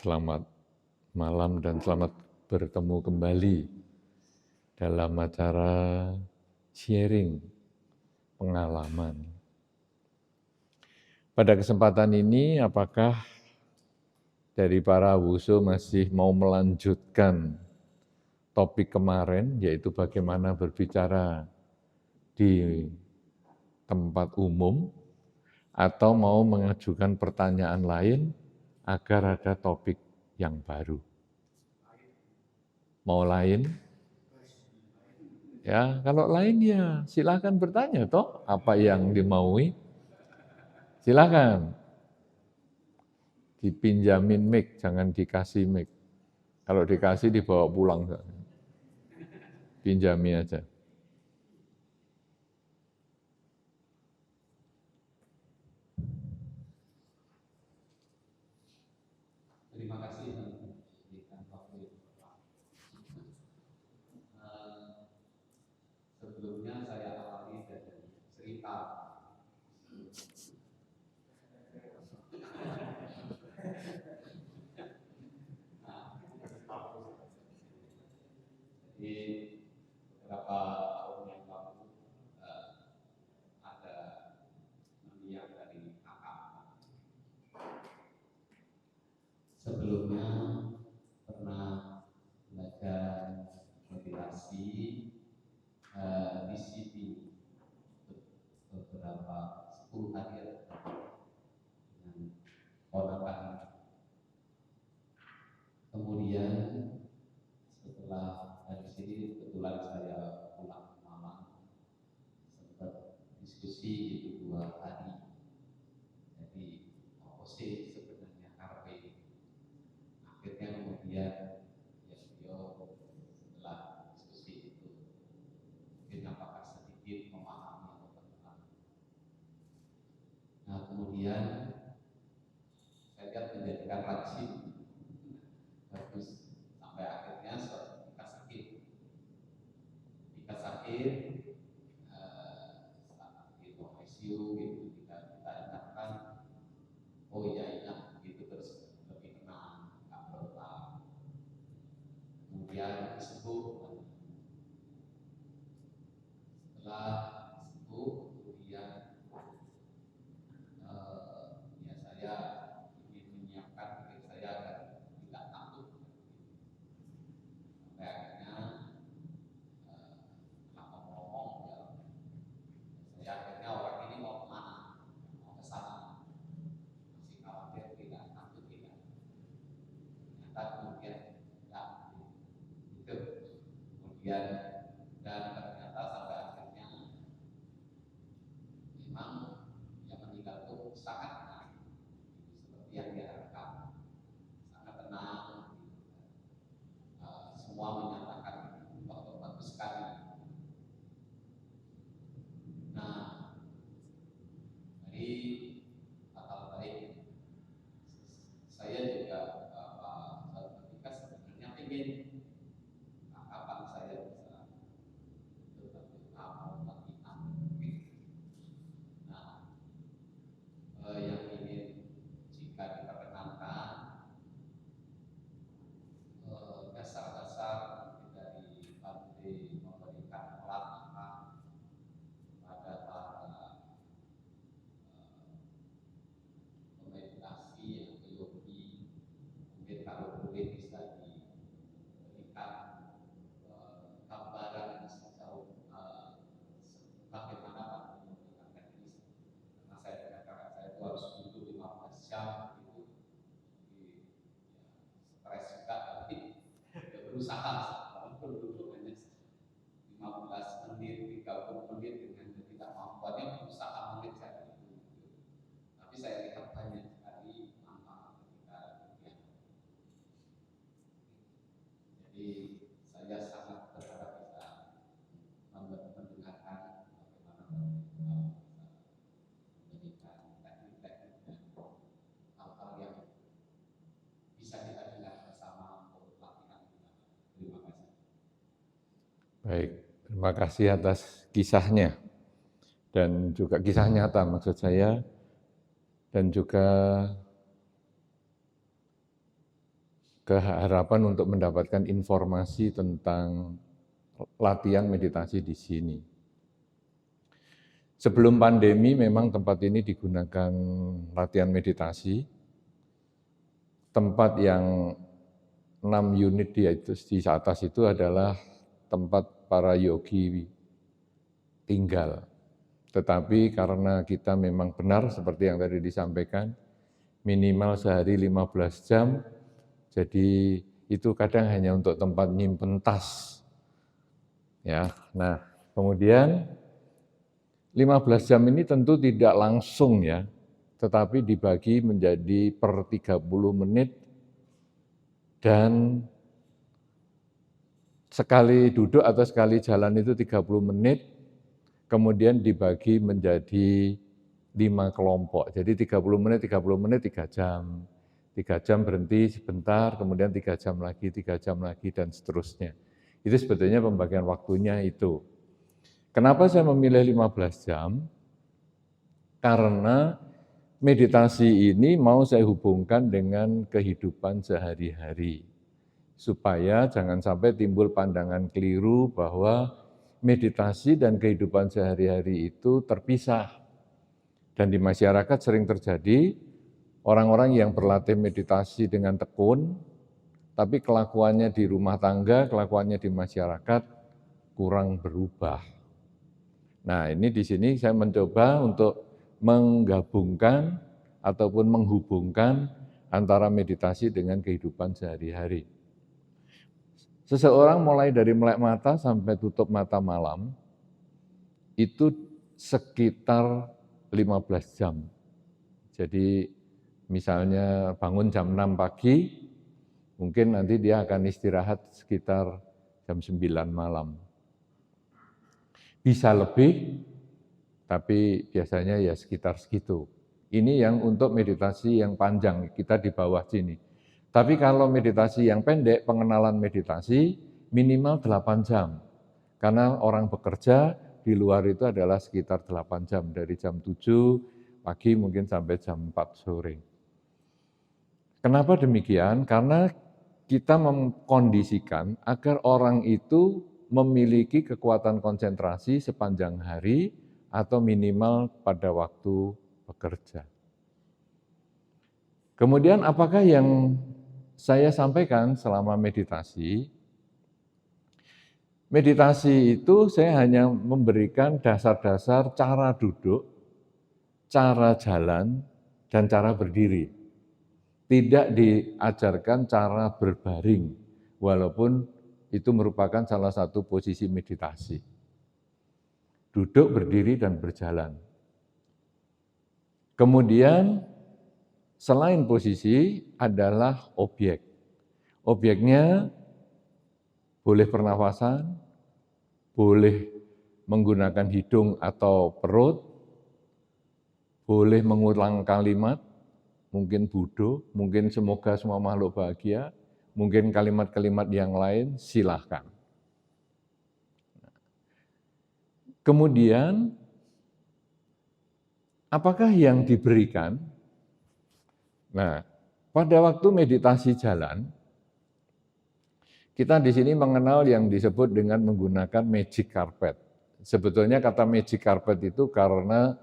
Selamat malam dan selamat bertemu kembali dalam acara sharing pengalaman. Pada kesempatan ini, apakah dari para wuso masih mau melanjutkan topik kemarin, yaitu bagaimana berbicara di tempat umum, atau mau mengajukan pertanyaan lain agar ada topik yang baru? Mau lain? Ya, kalau lain ya silakan bertanya toh, apa yang dimaui. Silakan. Dipinjamin mic, jangan dikasih mic. Kalau dikasih dibawa pulang. Pinjami aja. Terima kasih berikan waktu. Sebelumnya saya awali dari cerita. Jadi beberapa tahun yang lalu ada mendiang dari kakak. Sebelumnya pernah belajar meditasi di sini beberapa 10 hari dengan ponakan. Kemudian setelah dari sini kebetulan saya pulang malam, sempat diskusi itu 2 hari. Jadi apa sih sebenarnya karpe? Akhirnya kemudian ya beliau setelah diskusi itu mungkin apakah sedikit memahami atau bagaimana. Nah kemudian saya lihat menjadikan rajin bagus sampai akhirnya suatu ketika sakit setelah di ruang ICU gitu kita ingatkan, oh iya ingat gitu terus lebih tenang, nggak berlelah. Kemudian sembuh. Setelah sembuh kemudian ya saya ingin menyiapkan diri saya agar tidak takut. Sampai akhirnya setelah ngomong ya saya akhirnya orang ini mau kemana? Mau ke sana. Masih khawatir tidak, takut tidak. Ternyata kemudian ya itu. Kemudian dan ternyata sampai akhirnya memang yang meninggal itu sangat tenang, seperti yang diharapkan, sangat tenang. Semua menyatakan bahwa bagus sekali. Nah, dari hal baik, saya juga suatu ketika sebenarnya ingin kapan saya bisa betul-betul mau latihan. Nah, yang ingin jika diperkenankan dasar-dasar dari Bante memberikan pelatihan pada para meditasi atau yogi, mungkin kalau boleh bisa diberikan gambaran sejauh bagaimana Bante memberikan teknis. Karena saya dengan kakak saya itu harus duduk 15 jam gitu, jadi ya, stres juga tapi berusaha walaupun duduk hanya 15 menit, 30 menit dengan ketidakmampuannya berusaha mengejar itu. Tapi saya lihat banyak sekali manfaat ketika kemudian. Jadi saya sangat berharap bisa mendengarkan bagaimana memberikan teknik-teknik dan hal-hal yang bisa kita dengar bersama untuk latihan kita. Terima kasih. Baik, terima kasih atas kisahnya. Dan juga kisah nyata maksud saya. Dan juga keharapan untuk mendapatkan informasi tentang latihan meditasi di sini. Sebelum pandemi memang tempat ini digunakan latihan meditasi. Tempat yang 6 unit di atas itu adalah tempat para yogi tinggal. Tetapi karena kita memang benar seperti yang tadi disampaikan, minimal sehari 15 jam, jadi itu kadang hanya untuk tempat nyimpen tas. Ya, nah kemudian 15 jam ini tentu tidak langsung ya, tetapi dibagi menjadi per 30 menit dan sekali duduk atau sekali jalan itu 30 menit, kemudian dibagi menjadi 5 kelompok. Jadi 30 menit, 3 jam. 3 jam berhenti sebentar, kemudian 3 jam lagi, 3 jam lagi, dan seterusnya. Itu sebetulnya pembagian waktunya itu. Kenapa saya memilih 15 jam? Karena meditasi ini mau saya hubungkan dengan kehidupan sehari-hari. Supaya jangan sampai timbul pandangan keliru bahwa meditasi dan kehidupan sehari-hari itu terpisah. Dan di masyarakat sering terjadi orang-orang yang berlatih meditasi dengan tekun, tapi kelakuannya di rumah tangga, kelakuannya di masyarakat kurang berubah. Nah, ini di sini saya mencoba untuk menggabungkan ataupun menghubungkan antara meditasi dengan kehidupan sehari-hari. Seseorang mulai dari melek mata sampai tutup mata malam, itu sekitar 15 jam. Jadi misalnya bangun jam 6 pagi, mungkin nanti dia akan istirahat sekitar jam 9 malam. Bisa lebih, tapi biasanya ya sekitar segitu. Ini yang untuk meditasi yang panjang, kita di bawah sini. Tapi kalau meditasi yang pendek, pengenalan meditasi minimal 8 jam. Karena orang bekerja di luar itu adalah sekitar 8 jam, dari jam 7 pagi mungkin sampai jam 4 sore. Kenapa demikian? Karena kita mengkondisikan agar orang itu memiliki kekuatan konsentrasi sepanjang hari atau minimal pada waktu bekerja. Kemudian apakah yang saya sampaikan selama meditasi? Meditasi itu saya hanya memberikan dasar-dasar cara duduk, cara jalan, dan cara berdiri. Tidak diajarkan cara berbaring, walaupun itu merupakan salah satu posisi meditasi. Duduk, berdiri, dan berjalan. Kemudian selain posisi adalah objek. Objeknya boleh pernafasan, boleh menggunakan hidung atau perut, boleh mengulang kalimat, mungkin Buddha, mungkin semoga semua makhluk bahagia, mungkin kalimat-kalimat yang lain, silahkan. Kemudian, apakah yang diberikan? Nah, pada waktu meditasi jalan, kita di sini mengenal yang disebut dengan menggunakan magic carpet. Sebetulnya kata magic carpet itu karena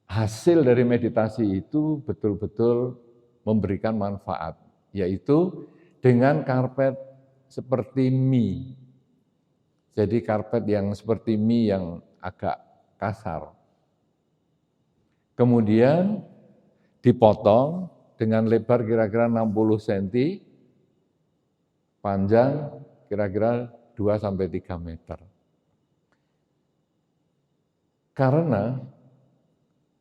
hasil dari meditasi itu betul-betul memberikan manfaat, yaitu dengan karpet seperti mie. Jadi karpet yang seperti mie yang agak kasar. Kemudian dipotong dengan lebar kira-kira 60 cm, panjang kira-kira 2-3 meter. Karena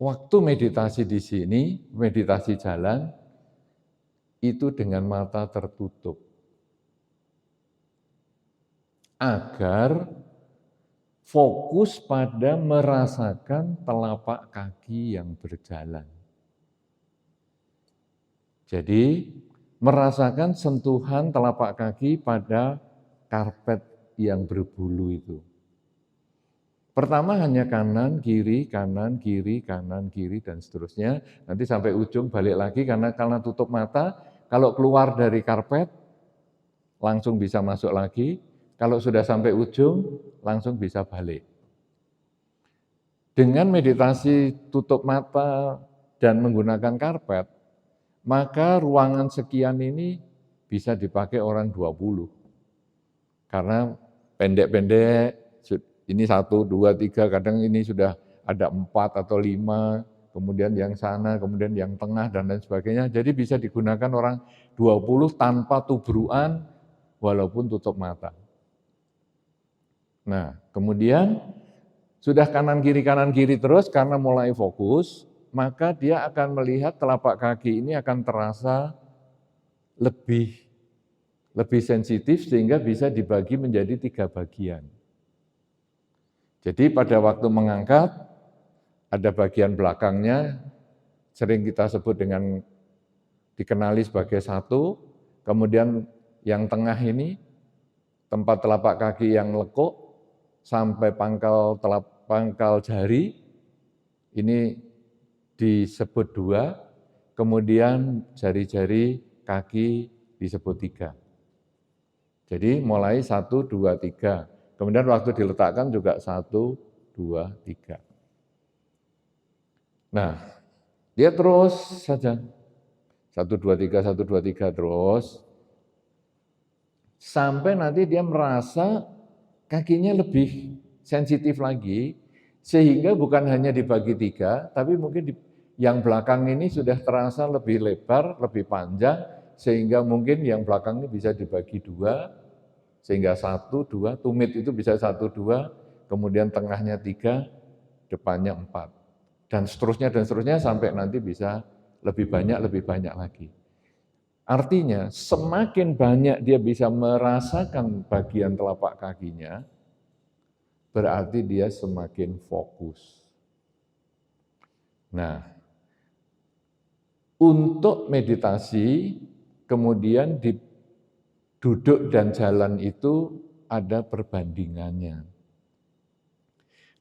waktu meditasi di sini, meditasi jalan, itu dengan mata tertutup. Agar fokus pada merasakan telapak kaki yang berjalan. Jadi, merasakan sentuhan telapak kaki pada karpet yang berbulu itu. Pertama hanya kanan, kiri, kanan, kiri, kanan, kiri, dan seterusnya. Nanti sampai ujung balik lagi karena tutup mata, kalau keluar dari karpet, langsung bisa masuk lagi. Kalau sudah sampai ujung, langsung bisa balik. Dengan meditasi tutup mata dan menggunakan karpet, maka ruangan sekian ini bisa dipakai orang 20. Karena pendek-pendek, ini 1, 2, 3, kadang ini sudah ada 4 atau 5, kemudian yang sana, kemudian yang tengah, dan lain sebagainya. Jadi bisa digunakan orang 20 tanpa tubruan, walaupun tutup mata. Nah, kemudian sudah kanan kiri terus karena mulai fokus, maka dia akan melihat telapak kaki ini akan terasa lebih sensitif sehingga bisa dibagi menjadi 3 bagian. Jadi pada waktu mengangkat, ada bagian belakangnya, sering kita sebut dengan dikenali sebagai 1, kemudian yang tengah ini, tempat telapak kaki yang lekuk, sampai pangkal jari, ini disebut 2, kemudian jari-jari kaki disebut 3. Jadi mulai 1, 2, 3. Kemudian waktu diletakkan juga 1, 2, 3. Nah, dia terus saja. 1, 2, 3, 1, 2, 3 terus. Sampai nanti dia merasa kakinya lebih sensitif lagi, sehingga bukan hanya dibagi 3, tapi mungkin yang belakang ini sudah terasa lebih lebar, lebih panjang, sehingga mungkin yang belakang ini bisa dibagi 2, sehingga 1, 2, tumit itu bisa 1, 2, kemudian tengahnya 3, depannya 4. Dan seterusnya sampai nanti bisa lebih banyak lagi. Artinya semakin banyak dia bisa merasakan bagian telapak kakinya, berarti dia semakin fokus. Nah, untuk meditasi, kemudian di duduk dan jalan itu ada perbandingannya.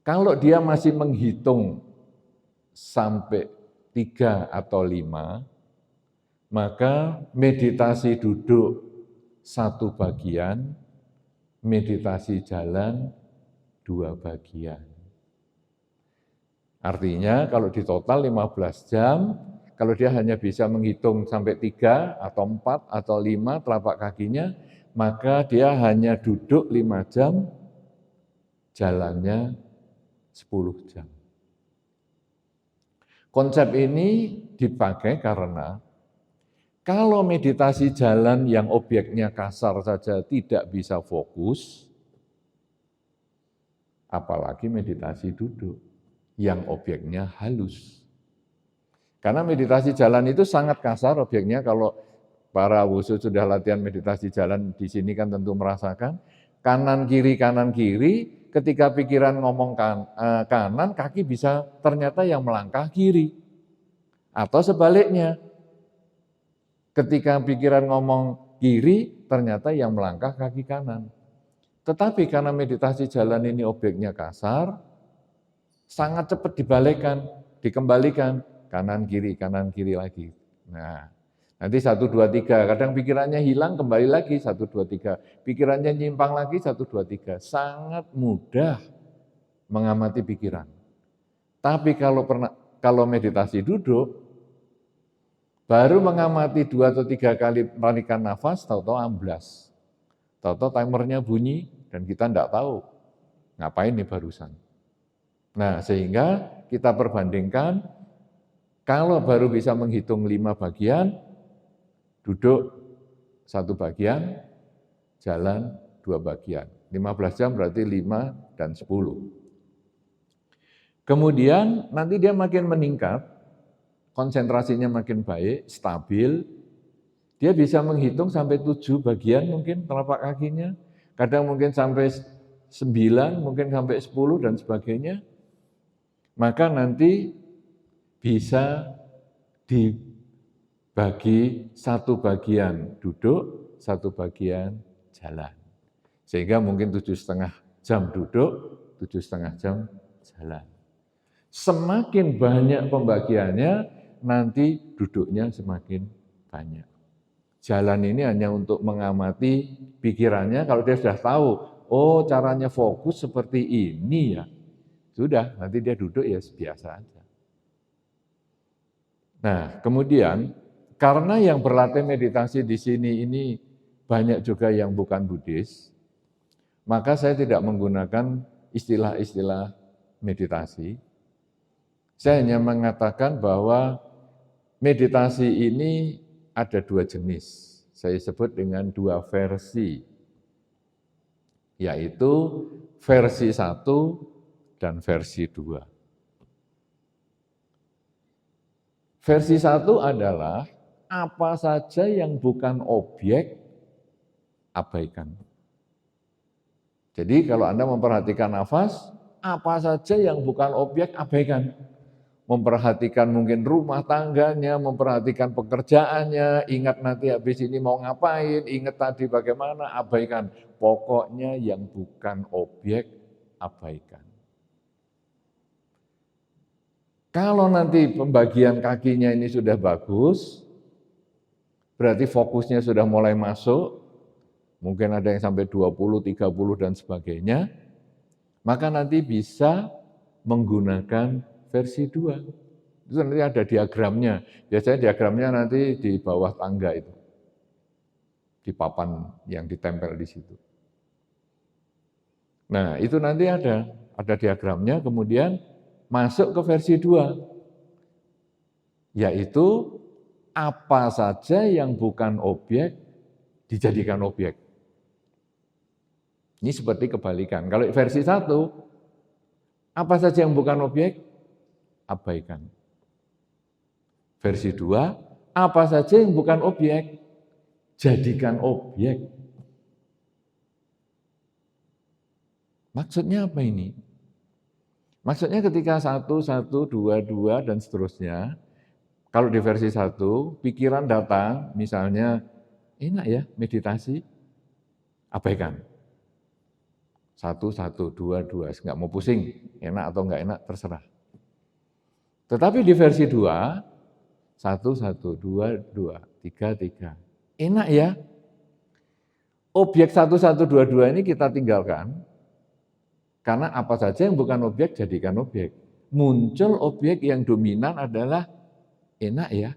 Kalau dia masih menghitung sampai 3 atau 5, maka meditasi duduk 1 bagian, meditasi jalan 2 bagian. Artinya kalau di total 15 jam, kalau dia hanya bisa menghitung sampai 3 atau 4 atau 5 telapak kakinya, maka dia hanya duduk 5 jam, jalannya 10 jam. Konsep ini dipakai karena kalau meditasi jalan yang objeknya kasar saja tidak bisa fokus, apalagi meditasi duduk yang objeknya halus. Karena meditasi jalan itu sangat kasar objeknya, kalau para wushu sudah latihan meditasi jalan di sini kan tentu merasakan kanan kiri, ketika pikiran ngomong kanan, kaki bisa ternyata yang melangkah kiri. Atau sebaliknya, ketika pikiran ngomong kiri, ternyata yang melangkah kaki kanan. Tetapi karena meditasi jalan ini objeknya kasar, sangat cepat dikembalikan, kanan kiri lagi. Nah, nanti 1, 2, 3, kadang pikirannya hilang, kembali lagi 1, 2, 3. Pikirannya nyimpang lagi 1, 2, 3. Sangat mudah mengamati pikiran. Tapi kalau meditasi duduk, baru mengamati 2 atau 3 kali menarikan nafas, tahu-tahu amblas. Tahu-tahu timernya bunyi dan kita tidak tahu ngapain nih barusan. Nah, sehingga kita perbandingkan, kalau baru bisa menghitung 5 bagian, duduk 1 bagian, jalan 2 bagian. 15 jam berarti 5 dan 10. Kemudian nanti dia makin meningkat, konsentrasinya makin baik, stabil, dia bisa menghitung sampai 7 bagian mungkin telapak kakinya, kadang mungkin sampai 9, mungkin sampai 10 dan sebagainya. Maka nanti bisa dibagi 1 bagian duduk, 1 bagian jalan. Sehingga mungkin 7,5 jam duduk, 7,5 jam jalan. Semakin banyak pembagiannya, nanti duduknya semakin banyak. jalan ini hanya untuk mengamati pikirannya. Kalau dia sudah tahu, oh caranya fokus seperti ini ya, sudah, nanti dia duduk ya biasa aja. Nah, kemudian karena yang berlatih meditasi di sini ini banyak juga yang bukan Buddhis, maka saya tidak menggunakan istilah-istilah meditasi. Saya hanya mengatakan bahwa meditasi ini ada dua jenis, saya sebut dengan dua versi, yaitu versi 1 dan versi 2. Versi 1 adalah apa saja yang bukan objek, abaikan. Jadi kalau Anda memperhatikan nafas, apa saja yang bukan objek, abaikan. Memperhatikan mungkin rumah tangganya, memperhatikan pekerjaannya, ingat nanti habis ini mau ngapain, ingat tadi bagaimana, abaikan. Pokoknya yang bukan objek, abaikan. Kalau nanti pembagian kakinya ini sudah bagus, berarti fokusnya sudah mulai masuk, mungkin ada yang sampai 20, 30 dan sebagainya, maka nanti bisa menggunakan versi 2. Itu nanti ada diagramnya. Biasanya diagramnya nanti di bawah tangga itu. Di papan yang ditempel di situ. Nah, itu nanti ada diagramnya, kemudian masuk ke versi 2. Yaitu apa saja yang bukan objek dijadikan objek. Ini seperti kebalikan. Kalau versi 1, apa saja yang bukan objek, abaikan. Versi 2, apa saja yang bukan objek, jadikan objek. Maksudnya apa ini? Maksudnya ketika 1, 1, 2, 2, dan seterusnya, kalau di versi 1, pikiran datang, misalnya, enak ya meditasi, abaikan. 1, 1, 2, 2, nggak mau pusing, enak atau nggak enak, terserah. Tetapi di versi 2, 1, 1, 2, 2, 3, 3. Enak ya. Objek 1, 1, 2, 2 ini kita tinggalkan, karena apa saja yang bukan objek, jadikan objek. Muncul objek yang dominan adalah enak ya.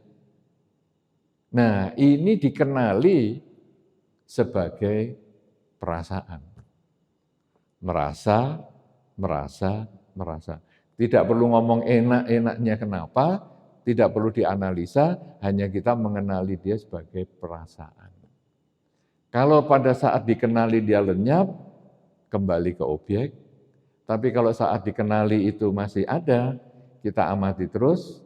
Nah, ini dikenali sebagai perasaan. Merasa, merasa, merasa. Tidak perlu ngomong enak-enaknya kenapa, tidak perlu dianalisa, hanya kita mengenali dia sebagai perasaan. Kalau pada saat dikenali dia lenyap, kembali ke objek. Tapi kalau saat dikenali itu masih ada, kita amati terus,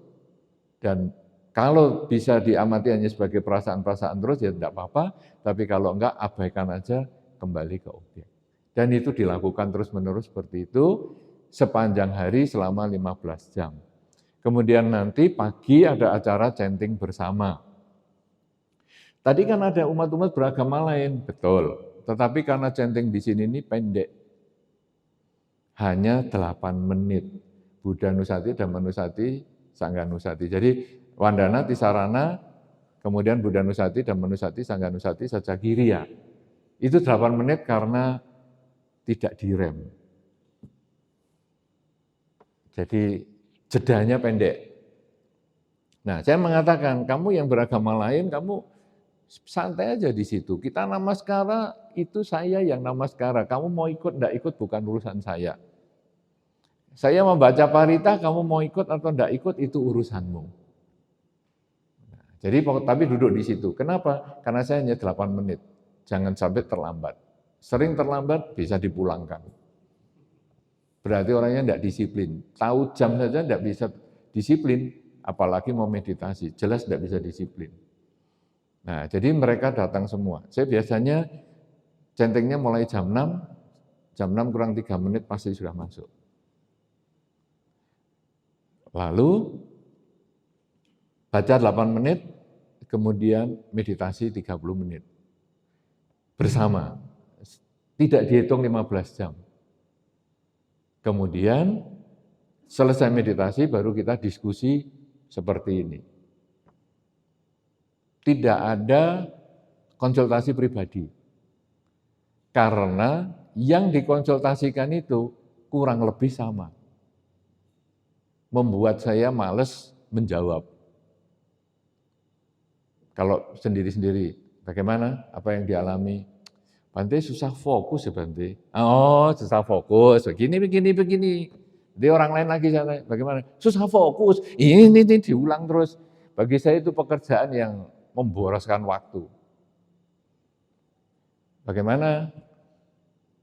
dan kalau bisa diamati hanya sebagai perasaan-perasaan terus, ya tidak apa-apa, tapi kalau enggak, abaikan aja, kembali ke objek. Dan itu dilakukan terus-menerus seperti itu, sepanjang hari selama 15 jam. Kemudian nanti pagi ada acara chanting bersama. Tadi kan ada umat-umat beragama lain, betul. Tetapi karena chanting di sini ini pendek. Hanya 8 menit. Buddha Nusati, Dhamma Nusati, Sangga Nusati. Jadi Wandana, Tisarana, kemudian Buddha Nusati, Dhamma Nusati, Sangga Nusati, Sajagiriya. Itu 8 menit karena tidak direm. Jadi jedanya pendek. Nah, saya mengatakan, kamu yang beragama lain, kamu santai aja di situ. Kita namaskara, itu saya yang namaskara. Kamu mau ikut, enggak ikut, bukan urusan saya. Saya membaca parita, kamu mau ikut atau enggak ikut, itu urusanmu. Nah, jadi, tapi duduk di situ. Kenapa? Karena saya hanya 8 menit. Jangan sampai terlambat. Sering terlambat, bisa dipulangkan. Berarti orangnya tidak disiplin. Tahu jam saja tidak bisa disiplin, apalagi mau meditasi. Jelas tidak bisa disiplin. Nah, jadi mereka datang semua. Saya biasanya chantingnya mulai jam 6, jam 6 kurang 3 menit pasti sudah masuk. Lalu baca 8 menit, kemudian meditasi 30 menit. Bersama. Tidak dihitung 15 jam. Kemudian selesai meditasi baru kita diskusi seperti ini. Tidak ada konsultasi pribadi. Karena yang dikonsultasikan itu kurang lebih sama. Membuat saya males menjawab. Kalau sendiri-sendiri, bagaimana? Apa yang dialami? Bante susah fokus ya Bante. Oh, susah fokus. Begini. Dia orang lain lagi sana, bagaimana? Susah fokus. Ini diulang terus. Bagi saya itu pekerjaan yang memboroskan waktu. Bagaimana?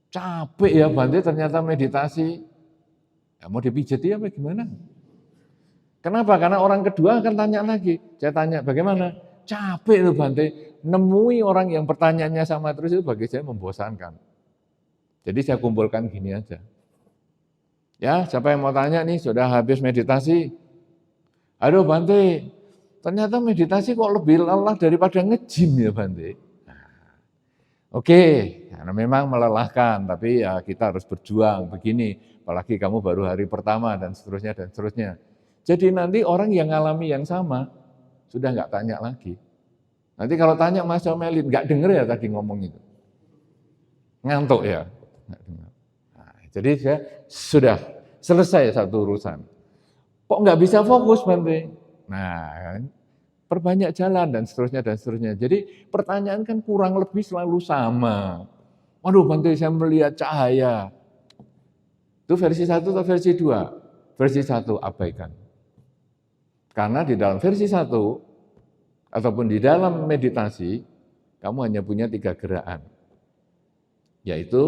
Capek ya Bante ternyata meditasi. Ya, mau dipijat ya apa gimana? Kenapa? Karena orang kedua akan tanya lagi. Saya tanya, bagaimana? Capek loh Bante. Nemui orang yang pertanyaannya sama terus itu bagi saya membosankan. Jadi saya kumpulkan gini aja. Ya, siapa yang mau tanya nih, sudah habis meditasi? Aduh Bante, ternyata meditasi kok lebih lelah daripada nge-gym ya Bante. Oke, karena memang melelahkan, tapi ya kita harus berjuang begini. Apalagi kamu baru hari pertama dan seterusnya dan seterusnya. Jadi nanti orang yang ngalami yang sama, sudah nggak tanya lagi. Nanti kalau tanya Mas Omelin, nggak denger ya tadi ngomong itu. Ngantuk ya. Nah, jadi saya sudah selesai satu urusan. Kok nggak bisa fokus Bante? Nah, perbanyak jalan dan seterusnya dan seterusnya. Jadi pertanyaan kan kurang lebih selalu sama. Waduh Bante saya melihat cahaya. Itu versi 1 atau versi 2? Versi 1 abaikan. Karena di dalam versi 1 ataupun di dalam meditasi, kamu hanya punya 3 gerakan. Yaitu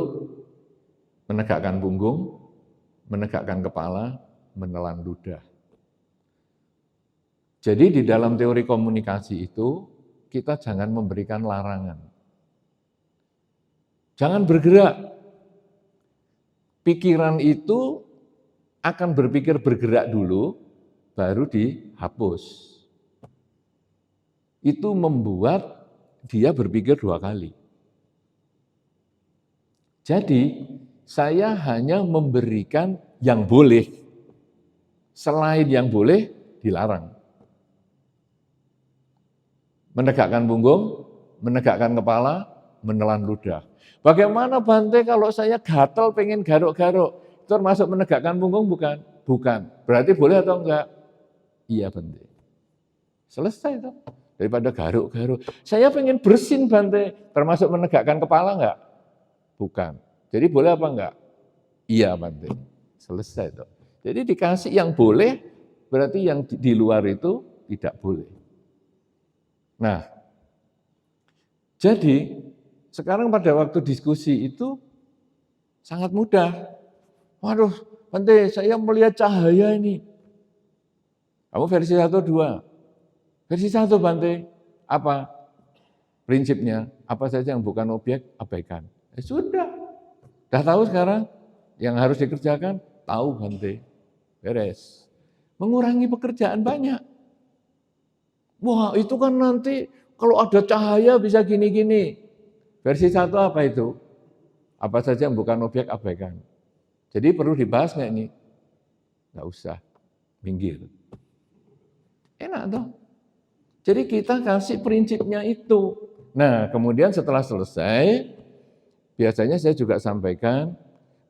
menegakkan punggung, menegakkan kepala, menelan ludah. Jadi di dalam teori komunikasi itu, kita jangan memberikan larangan. Jangan bergerak. Pikiran itu akan berpikir bergerak dulu, baru dihapus. Itu membuat dia berpikir 2 kali. Jadi, saya hanya memberikan yang boleh. Selain yang boleh, dilarang. Menegakkan punggung, menegakkan kepala, menelan ludah. Bagaimana Bante kalau saya gatel pengen garuk-garuk? Itu termasuk menegakkan punggung bukan? Bukan. Berarti boleh atau enggak? Iya Bante. Selesai itu. Daripada garuk-garuk. Saya pengen bersin Bante. Termasuk menegakkan kepala enggak? Bukan. Jadi boleh apa enggak? Iya Bante. Selesai itu. Jadi dikasih yang boleh, berarti yang di luar itu tidak boleh. Nah, jadi sekarang pada waktu diskusi itu sangat mudah. Waduh, Bante, saya melihat cahaya ini. Kamu versi 1, 2. Versi 1 Bante, apa prinsipnya? Apa saja yang bukan objek, abaikan. Sudah tahu sekarang yang harus dikerjakan? Tahu Bante, beres. Mengurangi pekerjaan banyak. Wah itu kan nanti kalau ada cahaya bisa gini-gini. Versi 1 apa itu? Apa saja yang bukan objek, abaikan. Jadi perlu dibahas nggak ini? Nggak usah, minggir. Enak toh? Jadi kita kasih prinsipnya itu. Nah, kemudian setelah selesai, biasanya saya juga sampaikan,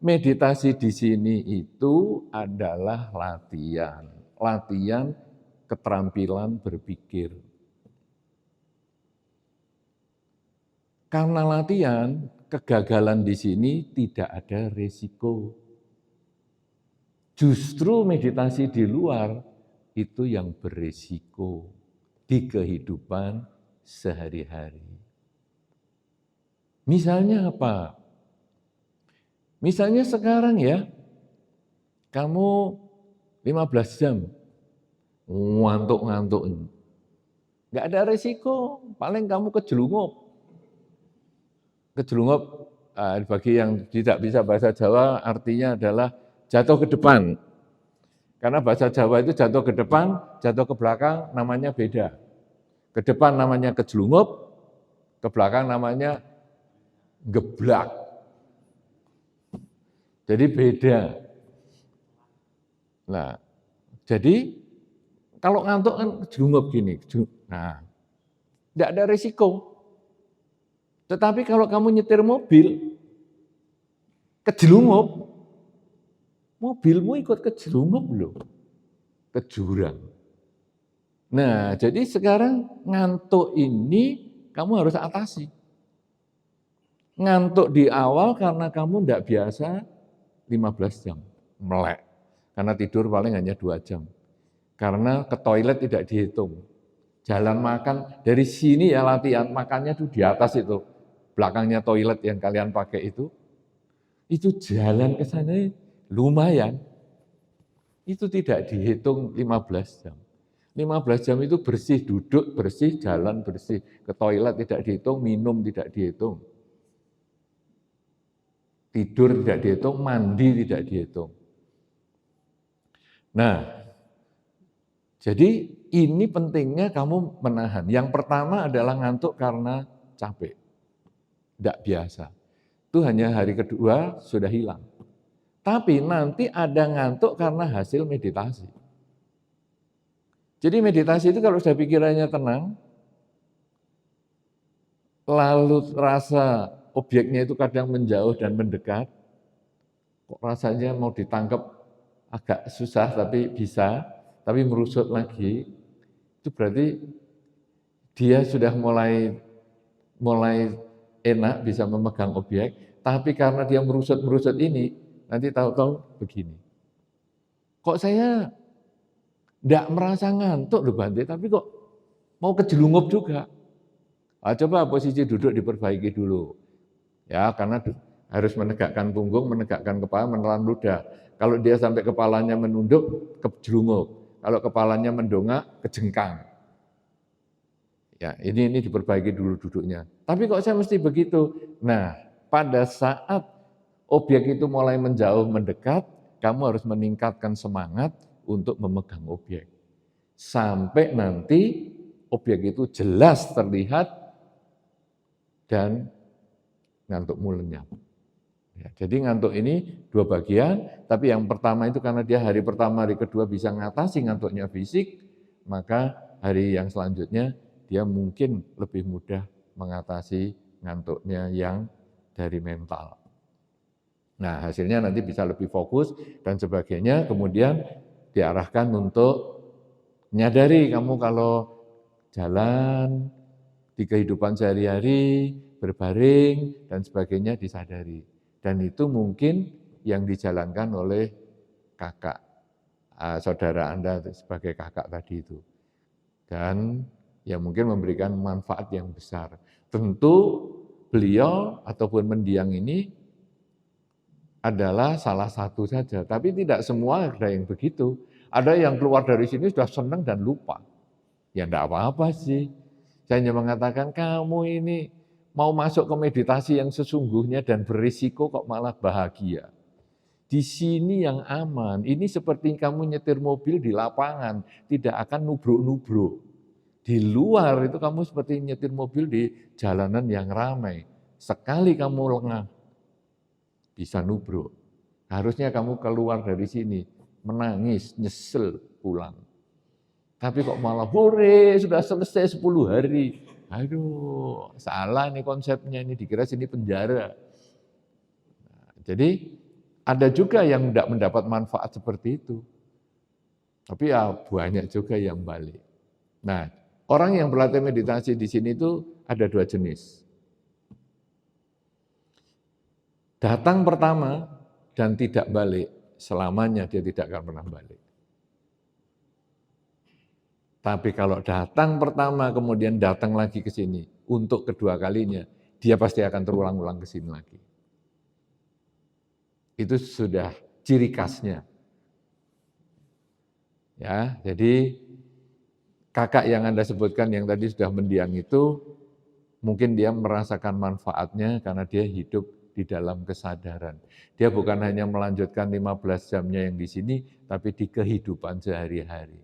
meditasi di sini itu adalah latihan. Latihan keterampilan berpikir. Karena latihan, kegagalan di sini tidak ada resiko. Justru meditasi di luar itu yang beresiko di kehidupan sehari-hari. Misalnya apa? Misalnya sekarang ya, kamu 15 jam ngantuk-ngantuk. Enggak ada resiko, paling kamu kejelungup. Kejelungup, bagi yang tidak bisa bahasa Jawa artinya adalah jatuh ke depan. Karena bahasa Jawa itu jatuh ke depan, jatuh ke belakang namanya beda. Ke depan namanya kejelungup, ke belakang namanya geblak. Jadi beda. Nah, jadi kalau ngantuk kan kejelungup gini. Nah, tidak ada resiko. Tetapi kalau kamu nyetir mobil, kejelungup, mobilmu ikut kejelungup loh, ke jurang. Nah, jadi sekarang ngantuk ini kamu harus atasi. Ngantuk di awal karena kamu tidak biasa 15 jam, melek. Karena tidur paling hanya 2 jam. Karena ke toilet tidak dihitung. Jalan makan, dari sini ya latihan, makannya tuh di atas itu. Belakangnya toilet yang kalian pakai itu jalan ke sana lumayan. Itu tidak dihitung 15 jam. 15 jam itu bersih, duduk bersih, jalan bersih. Ke toilet tidak dihitung, minum tidak dihitung. Tidur tidak dihitung, mandi tidak dihitung. Nah, jadi ini pentingnya kamu menahan. Yang pertama adalah ngantuk karena capek. Tidak biasa. Itu hanya hari kedua sudah hilang. Tapi nanti ada ngantuk karena hasil meditasi. Jadi meditasi itu kalau sudah pikirannya tenang, lalu rasa objeknya itu kadang menjauh dan mendekat, kok rasanya mau ditangkap agak susah tapi bisa, tapi merusut lagi, itu berarti dia sudah mulai enak bisa memegang objek, tapi karena dia merusut ini, nanti tahu-tahu begini. Kok saya tidak merasa ngantuk loh Bante, tapi kok mau kejelungup juga. Coba posisi duduk diperbaiki dulu. Ya, karena harus menegakkan punggung, menegakkan kepala, menelan ludah. Kalau dia sampai kepalanya menunduk, kejelungup. Kalau kepalanya mendongak, kejengkang. Ya, ini diperbaiki dulu duduknya. Tapi kok saya mesti begitu? Nah, pada saat objek itu mulai menjauh, mendekat, kamu harus meningkatkan semangat untuk memegang objek. Sampai nanti objek itu jelas terlihat dan ngantukmu lenyap. Ya, jadi ngantuk ini dua bagian, tapi yang pertama itu karena dia hari pertama, hari kedua bisa ngatasi ngantuknya fisik, maka hari yang selanjutnya dia mungkin lebih mudah mengatasi ngantuknya yang dari mental. Nah, hasilnya nanti bisa lebih fokus dan sebagainya, kemudian diarahkan untuk menyadari kamu kalau jalan di kehidupan sehari-hari, berbaring, dan sebagainya disadari. Dan itu mungkin yang dijalankan oleh kakak, saudara Anda sebagai kakak tadi itu. Dan yang mungkin memberikan manfaat yang besar. Tentu beliau ataupun mendiang ini adalah salah satu saja, tapi tidak semua ada yang begitu. Ada yang keluar dari sini sudah senang dan lupa. Ya enggak apa-apa sih. Saya hanya mengatakan kamu ini mau masuk ke meditasi yang sesungguhnya dan berisiko kok malah bahagia. Di sini yang aman, ini seperti kamu nyetir mobil di lapangan, tidak akan nubruk-nubruk. Di luar itu kamu seperti nyetir mobil di jalanan yang ramai. Sekali kamu lengah, bisa nubruk. Harusnya kamu keluar dari sini, menangis, nyesel, pulang. Tapi kok malah hore, sudah selesai 10 hari. Aduh, salah nih konsepnya, ini dikira sini penjara. Nah, jadi ada juga yang tidak mendapat manfaat seperti itu. Tapi ya banyak juga yang balik. Nah, orang yang berlatih meditasi di sini itu ada 2 jenis. Datang pertama dan tidak balik, selamanya dia tidak akan pernah balik. Tapi kalau datang pertama kemudian datang lagi ke sini untuk kedua kalinya, dia pasti akan terulang-ulang ke sini lagi. Itu sudah ciri khasnya. Ya, jadi kakak yang Anda sebutkan yang tadi sudah mendiang itu mungkin dia merasakan manfaatnya karena dia hidup di dalam kesadaran. Dia bukan hanya melanjutkan 15 jamnya yang di sini, tapi di kehidupan sehari-hari.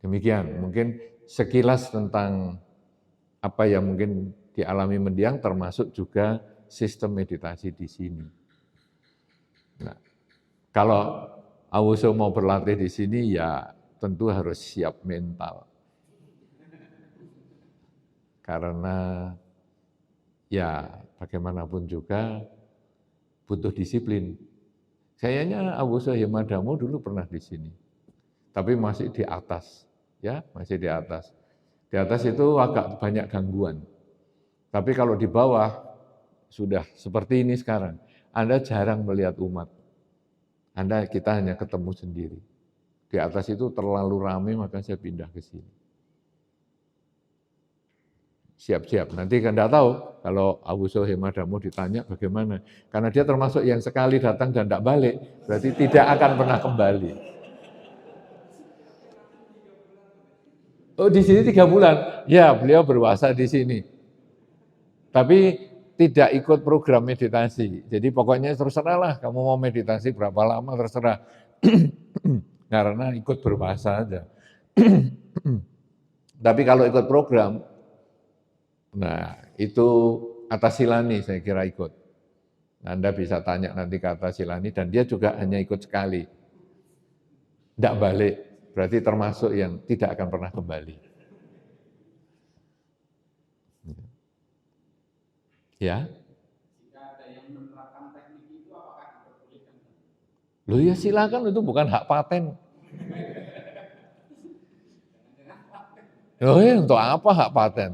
Demikian, mungkin sekilas tentang apa yang mungkin dialami mendiang, termasuk juga sistem meditasi di sini. Nah, kalau Awuso mau berlatih di sini, ya tentu harus siap mental. Karena ya bagaimanapun juga butuh disiplin. Kayaknya Awuso Hemadamo dulu pernah di sini, tapi masih di atas, ya masih di atas. Di atas itu agak banyak gangguan. Tapi kalau di bawah sudah seperti ini sekarang, Anda jarang melihat umat. Kita hanya ketemu sendiri. Di atas itu terlalu ramai, maka saya pindah ke sini. Siap-siap, nanti kan tidak tahu kalau Awuso Hemadamo ditanya bagaimana. Karena dia termasuk yang sekali datang dan tidak balik, berarti tidak akan pernah kembali. Oh, di sini 3 bulan. Ya, beliau berpuasa di sini. Tapi tidak ikut program meditasi. Jadi pokoknya terserahlah kamu mau meditasi berapa lama terserah. Karena ikut berpuasa aja. Tapi kalau ikut program, nah itu Atasilani saya kira ikut. Anda bisa tanya nanti ke Atasilani dan dia juga hanya ikut sekali. Tidak balik, berarti termasuk yang tidak akan pernah kembali. Ya. Jika ada yang menerapkan teknik itu, apakah diperbolehkan? Loh ya silakan, itu bukan hak paten. Oh ya, untuk apa hak paten?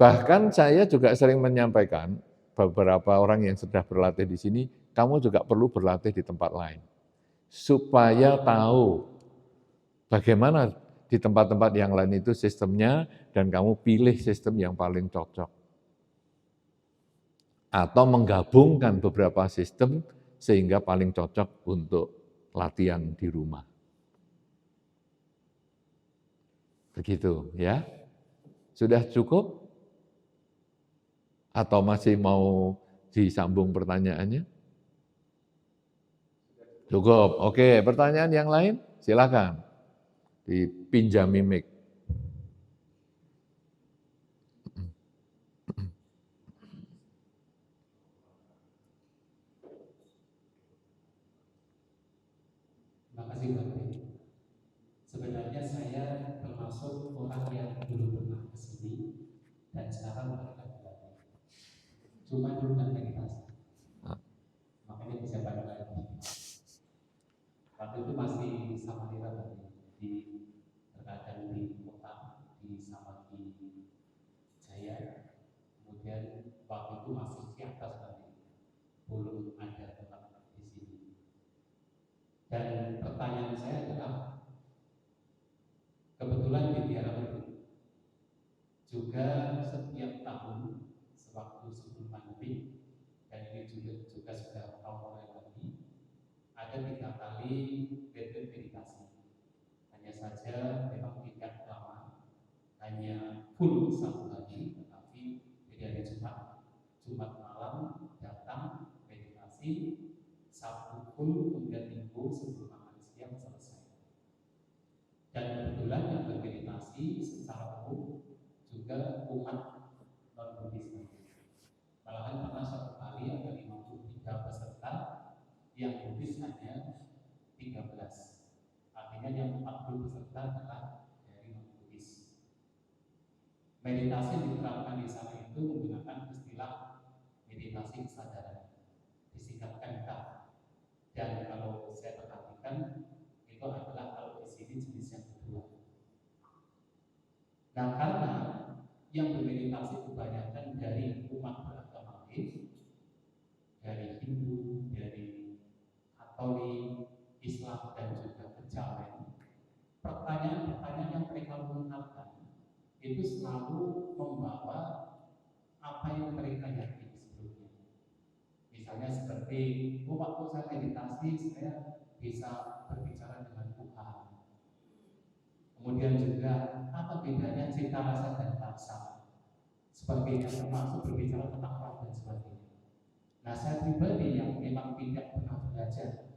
Bahkan saya juga sering menyampaikan beberapa orang yang sudah berlatih di sini, kamu juga perlu berlatih di tempat lain. Supaya tahu bagaimana di tempat-tempat yang lain itu sistemnya dan kamu pilih sistem yang paling cocok. Atau menggabungkan beberapa sistem sehingga paling cocok untuk latihan di rumah. Begitu ya. Sudah cukup? Atau masih mau disambung pertanyaannya? Cukup. Oke, pertanyaan yang lain silakan. Dipinjami mic. Terima kasih Bante. Sebenarnya saya termasuk orang yang dulu pernah ke sini dan sekarang akan berlatih. Cuma dulu kan meditasi, makanya bisa balik lagi. Waktu itu masih sama Nira di terkadang di kota, di Samaki Jaya. Kemudian waktu itu masih di atas tadi, belum ada tempat di sini. Dan pertanyaan saya adalah, kebetulan di Tiara juga setiap tahun sewaktu sebelum pandemi, dan ini juga sudah tahun mulai lagi, ada 3 kali retreat meditasi. Hanya saja memang tidak lama, hanya full 1 hari, tetapi di hari Jumat malam datang meditasi, Sabtu full, kemudian Minggu sebelum makan siang selesai. Dan kebetulan yang bermeditasi secara umum juga umat non-Buddhis. Malahan pernah 1 kali ada 53 peserta, yang Buddhis hanya 13. Artinya yang 40 peserta adalah dari non-Buddhis. Meditasi yang diterapkan di sana itu menggunakan istilah meditasi kesadaran, disingkatkan K. Dan kalau saya perhatikan itu adalah kalau di sini jenis yang kedua. Nah, karena yang bermeditasi kebanyakan dari umat beragama lain, dari Hindu, dari Katolik, Islam, dan juga Kejawen, pertanyaan-pertanyaan yang mereka lontarkan itu selalu membawa apa yang mereka yakini sebelumnya. Misalnya seperti, waktu saya meditasi saya bisa berbicara dengan Tuhan. Kemudian juga apa bedanya cita rasa dan rasa, sebagainya, termasuk berbicara tentang roh dan sebagainya. Nah, saya pribadi yang memang tidak pernah belajar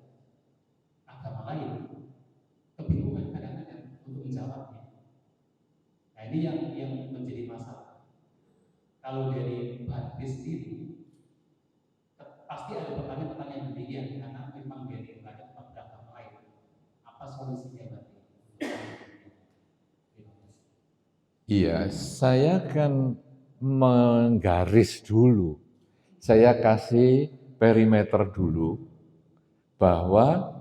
agama lain, kebingungan kadang-kadang untuk menjawabnya. Nah, ini yang menjadi masalah. Kalau dari Bante sendiri, pasti ada pertanyaan-pertanyaan demikian karena memang dari banyak agama lain. Apa solusinya Bante? Iya, saya kan menggaris dulu. Saya kasih perimeter dulu bahwa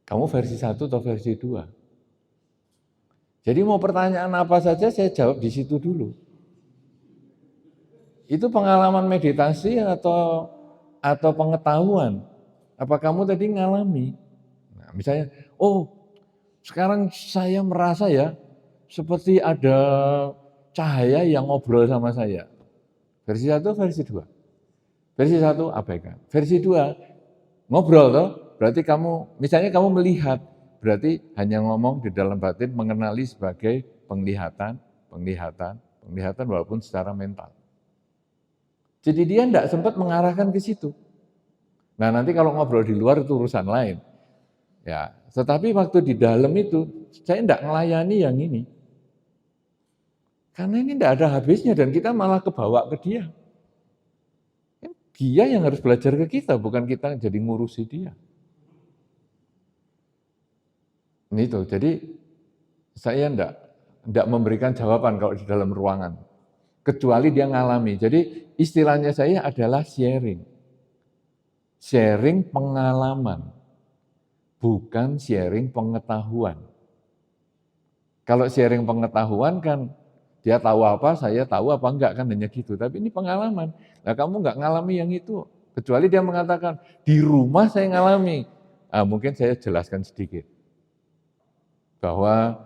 kamu versi 1 atau versi 2. Jadi mau pertanyaan apa saja saya jawab di situ dulu. Itu pengalaman meditasi atau pengetahuan? Apa kamu tadi ngalami? Nah, misalnya, oh sekarang saya merasa ya seperti ada cahaya yang ngobrol sama saya. Versi 1, versi 2. Versi 1 abaikan. Versi 2 ngobrol toh, berarti kamu misalnya kamu melihat, berarti hanya ngomong di dalam batin mengenali sebagai penglihatan walaupun secara mental. Jadi dia tidak sempat mengarahkan ke situ. Nah nanti kalau ngobrol di luar itu urusan lain. Ya, tetapi waktu di dalam itu saya tidak melayani yang ini. Karena ini tidak ada habisnya dan kita malah kebawa ke dia. Dia yang harus belajar ke kita, bukan kita jadi ngurusi dia. Itu, jadi saya tidak memberikan jawaban kalau di dalam ruangan. Kecuali dia ngalami. Jadi istilahnya saya adalah sharing. Sharing pengalaman, bukan sharing pengetahuan. Kalau sharing pengetahuan kan dia tahu apa, saya tahu apa enggak, kan hanya gitu. Tapi ini pengalaman. Nah kamu enggak ngalami yang itu. Kecuali dia mengatakan, di rumah saya ngalami. Mungkin saya jelaskan sedikit. Bahwa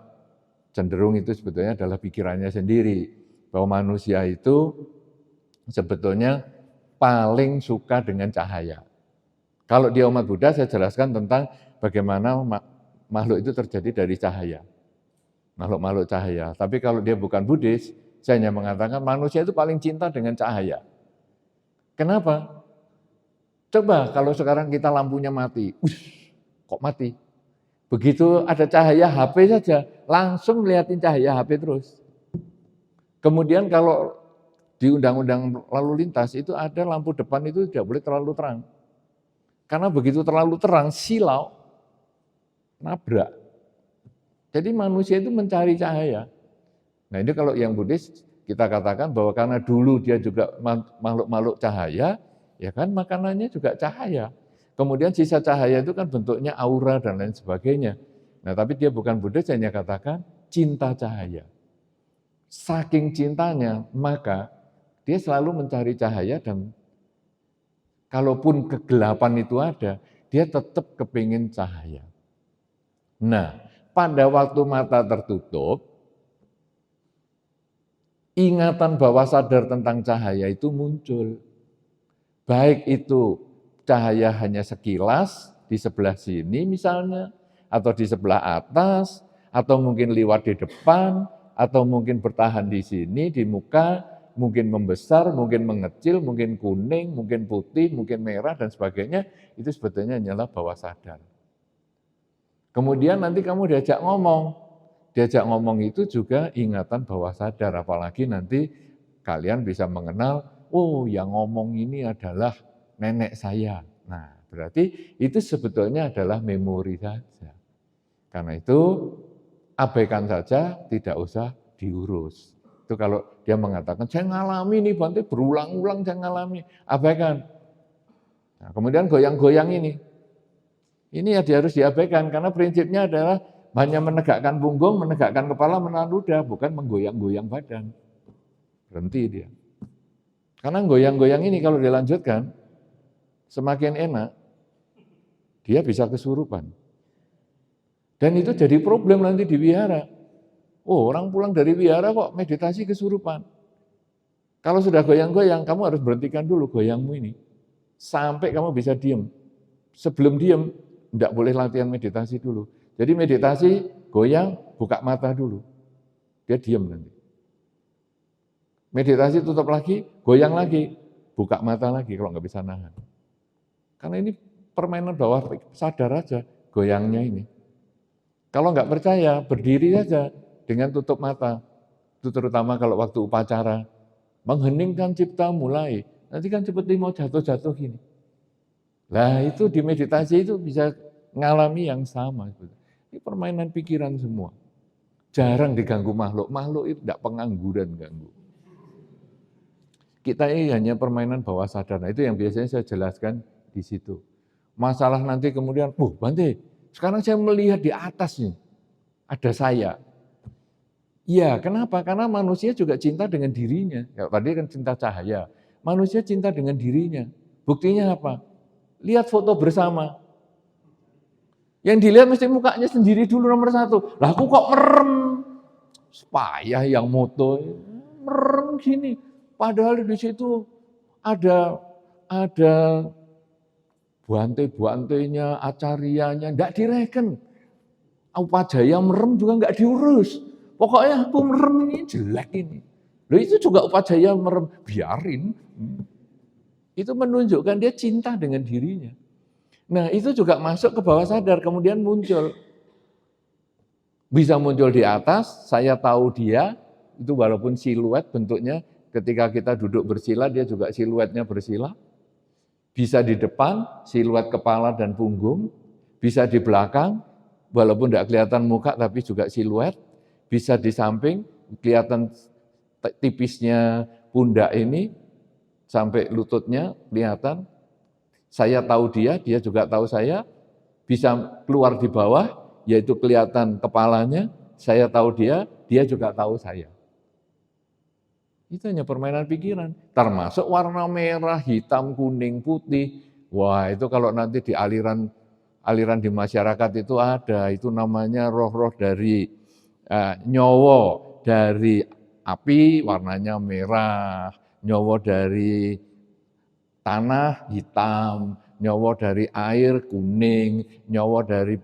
cenderung itu sebetulnya adalah pikirannya sendiri. Bahwa manusia itu sebetulnya paling suka dengan cahaya. Kalau di umat Buddha saya jelaskan tentang bagaimana makhluk itu terjadi dari cahaya. Makhluk-makhluk cahaya. Tapi kalau dia bukan Buddhis, saya hanya mengatakan manusia itu paling cinta dengan cahaya. Kenapa? Coba kalau sekarang kita lampunya mati, kok mati? Begitu ada cahaya HP saja, langsung melihatin cahaya HP terus. Kemudian kalau di undang-undang lalu lintas itu ada lampu depan itu tidak boleh terlalu terang. Karena begitu terlalu terang, silau, nabrak. Jadi manusia itu mencari cahaya. Nah ini kalau yang Buddhis kita katakan bahwa karena dulu dia juga makhluk-makhluk cahaya, ya kan makanannya juga cahaya. Kemudian sisa cahaya itu kan bentuknya aura dan lain sebagainya. Nah tapi dia bukan Buddhis, hanya katakan cinta cahaya. Saking cintanya, maka dia selalu mencari cahaya dan kalaupun kegelapan itu ada, dia tetap kepingin cahaya. Nah, pada waktu mata tertutup, ingatan bawah sadar tentang cahaya itu muncul. Baik itu cahaya hanya sekilas di sebelah sini misalnya, atau di sebelah atas, atau mungkin lewat di depan, atau mungkin bertahan di sini, di muka, mungkin membesar, mungkin mengecil, mungkin kuning, mungkin putih, mungkin merah, dan sebagainya, itu sebetulnya hanyalah bawah sadar. Kemudian nanti kamu diajak ngomong itu juga ingatan bawah sadar, apalagi nanti kalian bisa mengenal, oh yang ngomong ini adalah nenek saya. Nah berarti itu sebetulnya adalah memori saja. Karena itu abaikan saja, tidak usah diurus. Itu kalau dia mengatakan, saya ngalami nih Bante, berulang-ulang saya ngalami, abaikan. Nah, kemudian goyang-goyang ini ya harus diabaikan, karena prinsipnya adalah hanya menegakkan punggung, menegakkan kepala, menahan ludah, bukan menggoyang-goyang badan. Berhenti dia. Karena goyang-goyang ini kalau dilanjutkan, semakin enak, dia bisa kesurupan. Dan itu jadi problem nanti di wihara. Oh, orang pulang dari wihara kok meditasi kesurupan. Kalau sudah goyang-goyang, kamu harus berhentikan dulu goyangmu ini. Sampai kamu bisa diem. Sebelum diem, tidak boleh latihan meditasi dulu. Jadi meditasi, goyang, buka mata dulu. Dia diem nanti. Meditasi tutup lagi, goyang lagi, buka mata lagi kalau nggak bisa nahan. Karena ini permainan bawah sadar aja, goyangnya ini. Kalau nggak percaya, berdiri saja dengan tutup mata. Itu terutama kalau waktu upacara. Mengheningkan cipta mulai. Nanti kan seperti mau jatuh-jatuh gini. Nah itu di meditasi itu bisa ngalami yang sama. Ini permainan pikiran semua. Jarang diganggu makhluk. Makhluk itu tidak pengangguran ganggu. Kita ini hanya permainan bawah sadar. Nah, itu yang biasanya saya jelaskan di situ. Masalah nanti kemudian, Bante, sekarang saya melihat di atas nih, ada saya. Iya, kenapa? Karena manusia juga cinta dengan dirinya. Ya, tadi kan cinta cahaya. Manusia cinta dengan dirinya. Buktinya apa? Lihat foto bersama. Yang dilihat mesti mukanya sendiri dulu nomor satu. Lah aku kok merem? Payah yang moto merem gini. Padahal di situ ada buante-buantenya, acarianya, enggak direken. Upajaya merem juga enggak diurus. Pokoknya aku merem ini jelek ini. Loh itu juga upajaya merem, biarin. Itu menunjukkan dia cinta dengan dirinya. Nah itu juga masuk ke bawah sadar, kemudian muncul. Bisa muncul di atas, saya tahu dia, itu walaupun siluet bentuknya, ketika kita duduk bersila, dia juga siluetnya bersila. Bisa di depan, siluet kepala dan punggung. Bisa di belakang, walaupun tidak kelihatan muka, tapi juga siluet. Bisa di samping, kelihatan tipisnya pundak ini, sampai lututnya kelihatan. Saya tahu dia juga tahu saya. Bisa keluar di bawah, yaitu kelihatan kepalanya, saya tahu dia juga tahu saya. Itu hanya permainan pikiran, termasuk warna merah, hitam, kuning, putih. Wah itu kalau nanti di aliran di masyarakat itu ada, itu namanya roh-roh dari nyowo dari api warnanya merah, nyowo dari tanah hitam, nyowo dari air kuning, nyowo dari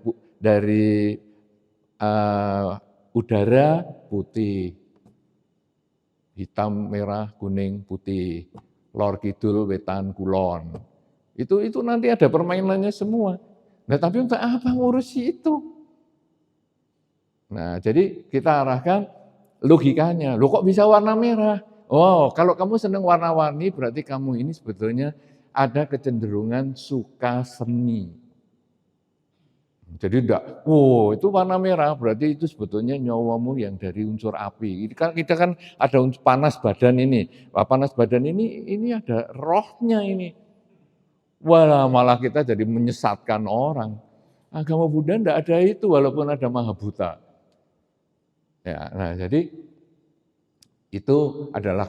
udara putih. Hitam, merah, kuning, putih, lor kidul, wetan, kulon. Itu nanti ada permainannya semua. Nah, tapi untuk apa ngurusi itu? Nah, jadi kita arahkan logikanya. Loh kok bisa warna merah? Oh, kalau kamu senang warna-warni berarti kamu ini sebetulnya ada kecenderungan suka seni. Jadi enggak, itu warna merah, berarti itu sebetulnya nyawamu yang dari unsur api. Kita kan ada unsur panas badan ini. Panas badan ini ada rohnya ini. Malah kita jadi menyesatkan orang. Agama Buddha enggak ada itu, walaupun ada Mahabhuta. Ya, nah jadi itu adalah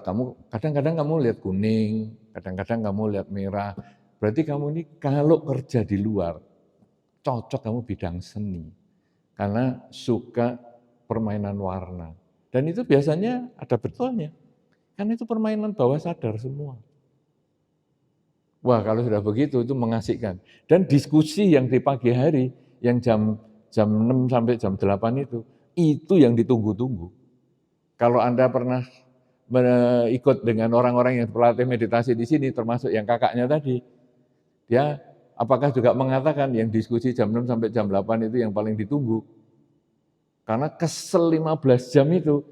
kadang-kadang kamu lihat kuning, kadang-kadang kamu lihat merah. Berarti kamu ini kalau kerja di luar, cocok kamu bidang seni, karena suka permainan warna. Dan itu biasanya ada betulnya, karena itu permainan bawah sadar semua. Wah kalau sudah begitu itu mengasihkan. Dan diskusi yang di pagi hari, yang jam 6 sampai jam 8 itu yang ditunggu-tunggu. Kalau Anda pernah ikut dengan orang-orang yang berlatih meditasi di sini, termasuk yang kakaknya tadi, dia apakah juga mengatakan yang diskusi jam 6 sampai jam 8 itu yang paling ditunggu? Karena kesel 15 jam itu.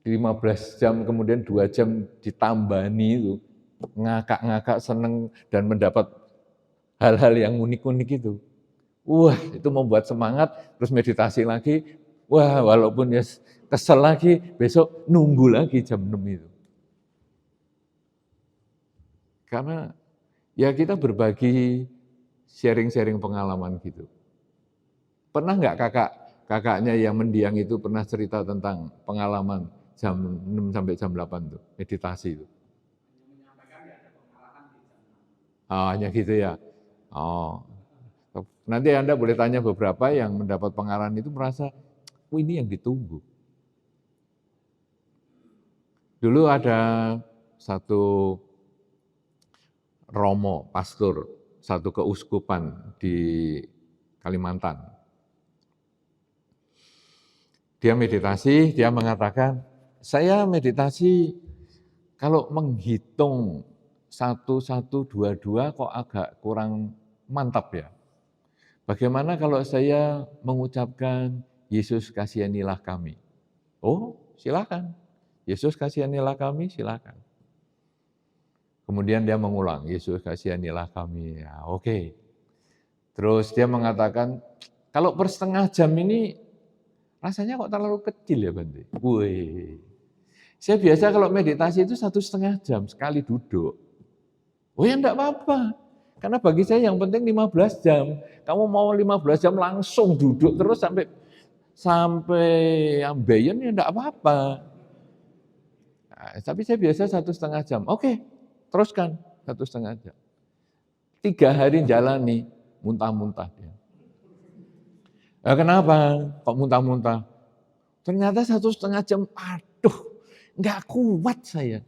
15 jam kemudian 2 jam ditambani itu. Ngakak-ngakak seneng dan mendapat hal-hal yang unik-unik itu. Wah, itu membuat semangat, terus meditasi lagi. Wah, walaupun ya kesel lagi, besok nunggu lagi jam 6 itu. Karena ya kita berbagi sharing-sharing pengalaman gitu. Pernah nggak kakaknya yang mendiang itu pernah cerita tentang pengalaman jam 6 sampai jam 8 tuh, meditasi itu? Hanya gitu ya. Oh. Nanti Anda boleh tanya beberapa yang mendapat pengarahan itu merasa, ini yang ditunggu. Dulu ada satu romo, pastor, satu keuskupan di Kalimantan. Dia meditasi, dia mengatakan, saya meditasi kalau menghitung 1, 1, 2, 2 kok agak kurang mantap ya. Bagaimana kalau saya mengucapkan, Yesus kasihanilah kami? Oh silakan, Yesus kasihanilah kami, silakan. Kemudian dia mengulang, Yesus kasihanilah kami. Ya, oke. Terus dia mengatakan, kalau per setengah jam ini rasanya kok terlalu kecil ya Bante? Wih, Saya biasa kalau meditasi itu 1,5 jam sekali duduk. Oh ya enggak apa-apa. Karena bagi saya yang penting 15 jam. Kamu mau 15 jam langsung duduk terus sampai sampai ambeien ya enggak apa-apa. Nah, tapi saya biasa 1,5 jam. Oke, teruskan 1,5 jam. 3 hari jalani, muntah-muntah dia. Nah, kenapa kok muntah-muntah? Ternyata 1,5 jam, aduh, nggak kuat saya.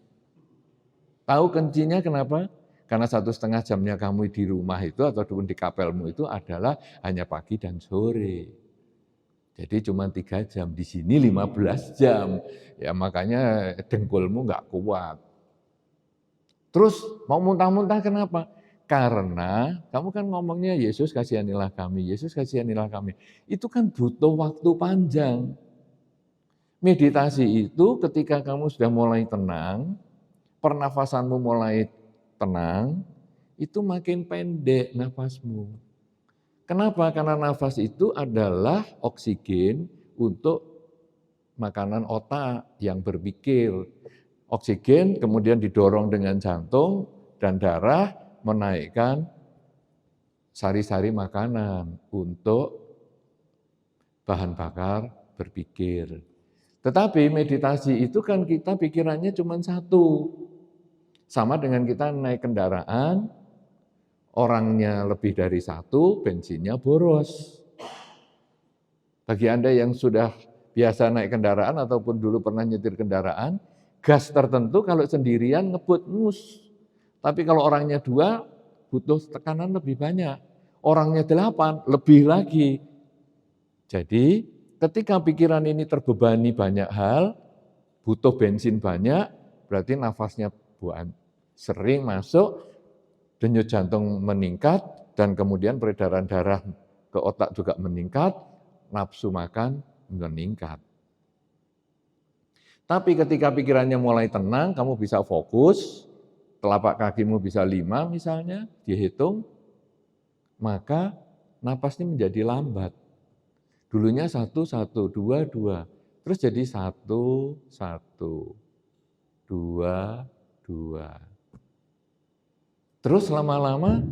Tahu kuncinya kenapa? Karena 1,5 jamnya kamu di rumah itu atau di kapelmu itu adalah hanya pagi dan sore. Jadi cuma 3 jam, di sini 15 jam. Ya makanya dengkulmu nggak kuat. Terus mau muntah-muntah kenapa? Karena kamu kan ngomongnya Yesus kasihanilah kami, Yesus kasihanilah kami. Itu kan butuh waktu panjang. Meditasi itu ketika kamu sudah mulai tenang, pernafasanmu mulai tenang, itu makin pendek nafasmu. Kenapa? Karena nafas itu adalah oksigen untuk makanan otak yang berpikir. Oksigen kemudian didorong dengan jantung dan darah menaikkan sari-sari makanan untuk bahan bakar berpikir. Tetapi meditasi itu kan kita pikirannya cuma satu. Sama dengan kita naik kendaraan, orangnya lebih dari satu, bensinnya boros. Bagi Anda yang sudah biasa naik kendaraan ataupun dulu pernah nyetir kendaraan, gas tertentu kalau sendirian ngebut mus. Tapi kalau orangnya 2, butuh tekanan lebih banyak. Orangnya 8, lebih lagi. Jadi ketika pikiran ini terbebani banyak hal, butuh bensin banyak, berarti nafasnya sering masuk, denyut jantung meningkat, dan kemudian peredaran darah ke otak juga meningkat, nafsu makan meningkat. Tapi ketika pikirannya mulai tenang, kamu bisa fokus, telapak kakimu bisa 5 misalnya, dihitung, maka napasnya menjadi lambat. Dulunya 1, 1, 2, 2, terus jadi 1, 1, 2, 2. Terus lama-lama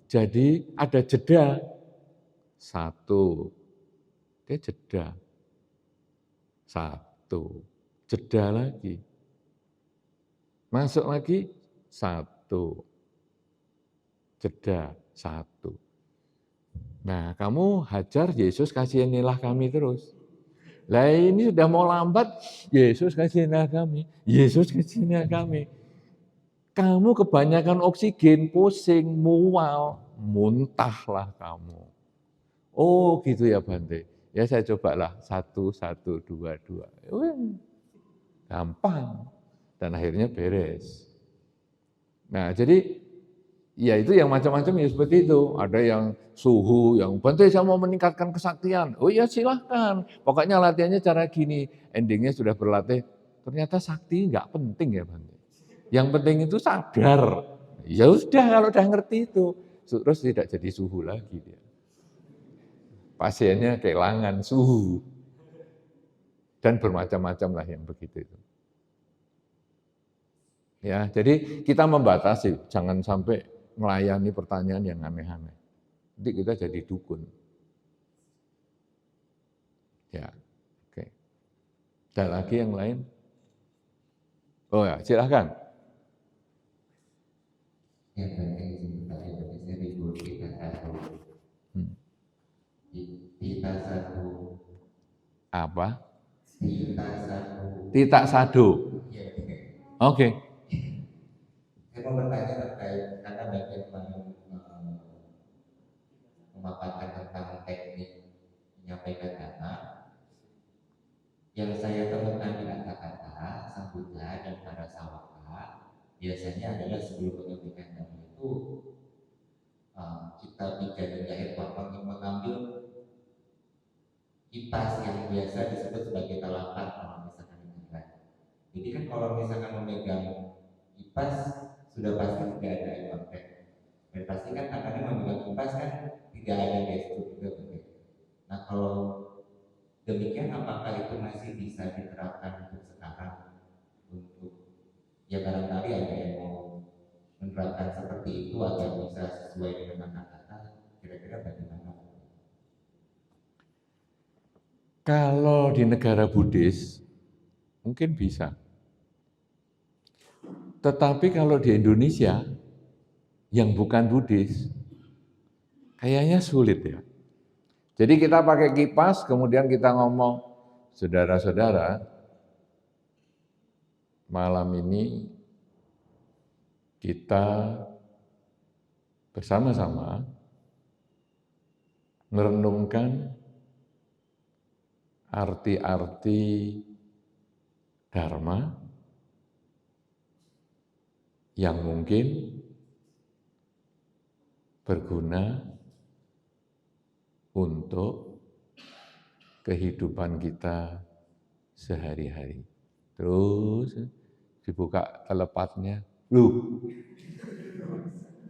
jadi ada jeda. 1, dia jeda. 1, jeda lagi. Masuk lagi 1, jeda 1. Nah, kamu hajar Yesus kasihanilah kami terus. Lah ini sudah mau lambat, Yesus kasihanilah kami, Yesus kasihanilah kami. Kamu kebanyakan oksigen, pusing, mual, muntahlah kamu. Oh gitu ya Bante. Ya saya cobalah 1, 1, 2, 2. Gampang. Dan akhirnya beres. Nah jadi ya itu yang macam-macam ya seperti itu. Ada yang suhu, yang Bante saya mau meningkatkan kesaktian. Oh ya silahkan. Pokoknya latihannya cara gini. Endingnya sudah berlatih. Ternyata sakti nggak penting ya Bante. Yang penting itu sadar. Ya sudah kalau udah ngerti itu. Terus tidak jadi suhu lagi dia. Pasiennya kehilangan suhu. Dan bermacam-macam lah yang begitu itu. Ya, jadi kita membatasi, jangan sampai melayani pertanyaan yang aneh-aneh. Nanti kita jadi dukun. Ya, oke. Ada lagi yang lain? Oh ya, silakan. Yang penting tadi saya ribut kita satu, kita satu. Apa? Kita satu. Titak sado. Ya. Oke. Saya mau bertanya terkait karena bagian memaparkan tentang teknik menyampaikan data. Yang saya temukan di kata-kata sambutan dan para sawaka biasanya adalah sebelum menyampaikan data itu kita bicara jahit waktu mengambil kipas yang biasa disebut sebagai telapak kalau misalkan dikatakan. Jadi kan kalau misalkan memegang kipas sudah pasti tidak ada eye contact. Dan pasti kan tangannya memegang kipas kan tidak ada gestur juga begitu. Nah kalau demikian apakah itu masih bisa diterapkan untuk sekarang? Ya barangkali ada yang mau menerapkan seperti itu agar bisa sesuai dengan kata-kata, kira-kira bagaimana? Kalau di negara Buddhis, mungkin bisa. Tetapi kalau di Indonesia, yang bukan Buddhis, kayaknya sulit ya. Jadi kita pakai kipas, kemudian kita ngomong, saudara-saudara, malam ini kita bersama-sama merenungkan arti-arti Dharma yang mungkin berguna untuk kehidupan kita sehari-hari. Terus dibuka telepatnya, loh,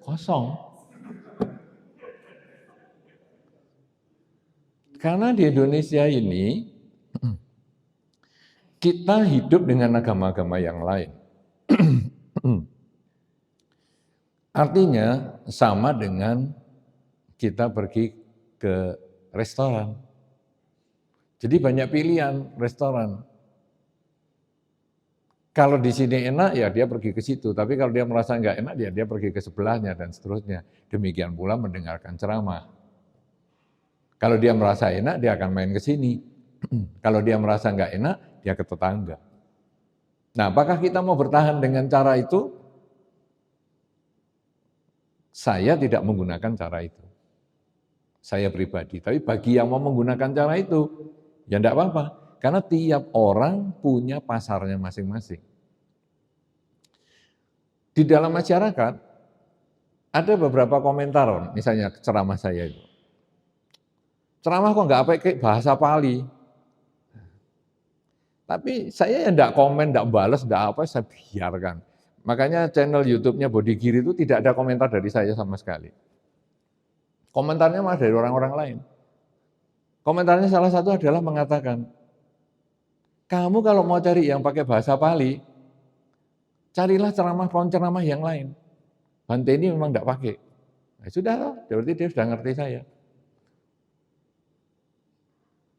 kosong. Karena di Indonesia ini, kita hidup dengan agama-agama yang lain. Artinya sama dengan kita pergi ke restoran. Jadi banyak pilihan restoran. Kalau di sini enak, ya dia pergi ke situ. Tapi kalau dia merasa nggak enak, dia pergi ke sebelahnya dan seterusnya. Demikian pula mendengarkan ceramah. Kalau dia merasa enak, dia akan main ke sini. Kalau dia merasa nggak enak, dia ke tetangga. Nah, apakah kita mau bertahan dengan cara itu? Saya tidak menggunakan cara itu. Saya pribadi. Tapi bagi yang mau menggunakan cara itu, ya enggak apa-apa. Karena tiap orang punya pasarnya masing-masing. Di dalam masyarakat, ada beberapa komentar, misalnya ceramah saya itu. Ceramah kok enggak pakai bahasa Pali. Tapi saya ya enggak komen, enggak balas, enggak apa, saya biarkan. Makanya channel YouTube-nya Bodi Giri itu tidak ada komentar dari saya sama sekali. Komentarnya malah dari orang-orang lain. Komentarnya salah satu adalah mengatakan, kamu kalau mau cari yang pakai bahasa Pali, carilah ceramah yang lain. Bante ini memang enggak pakai. Nah, sudah, berarti dia sudah ngerti saya.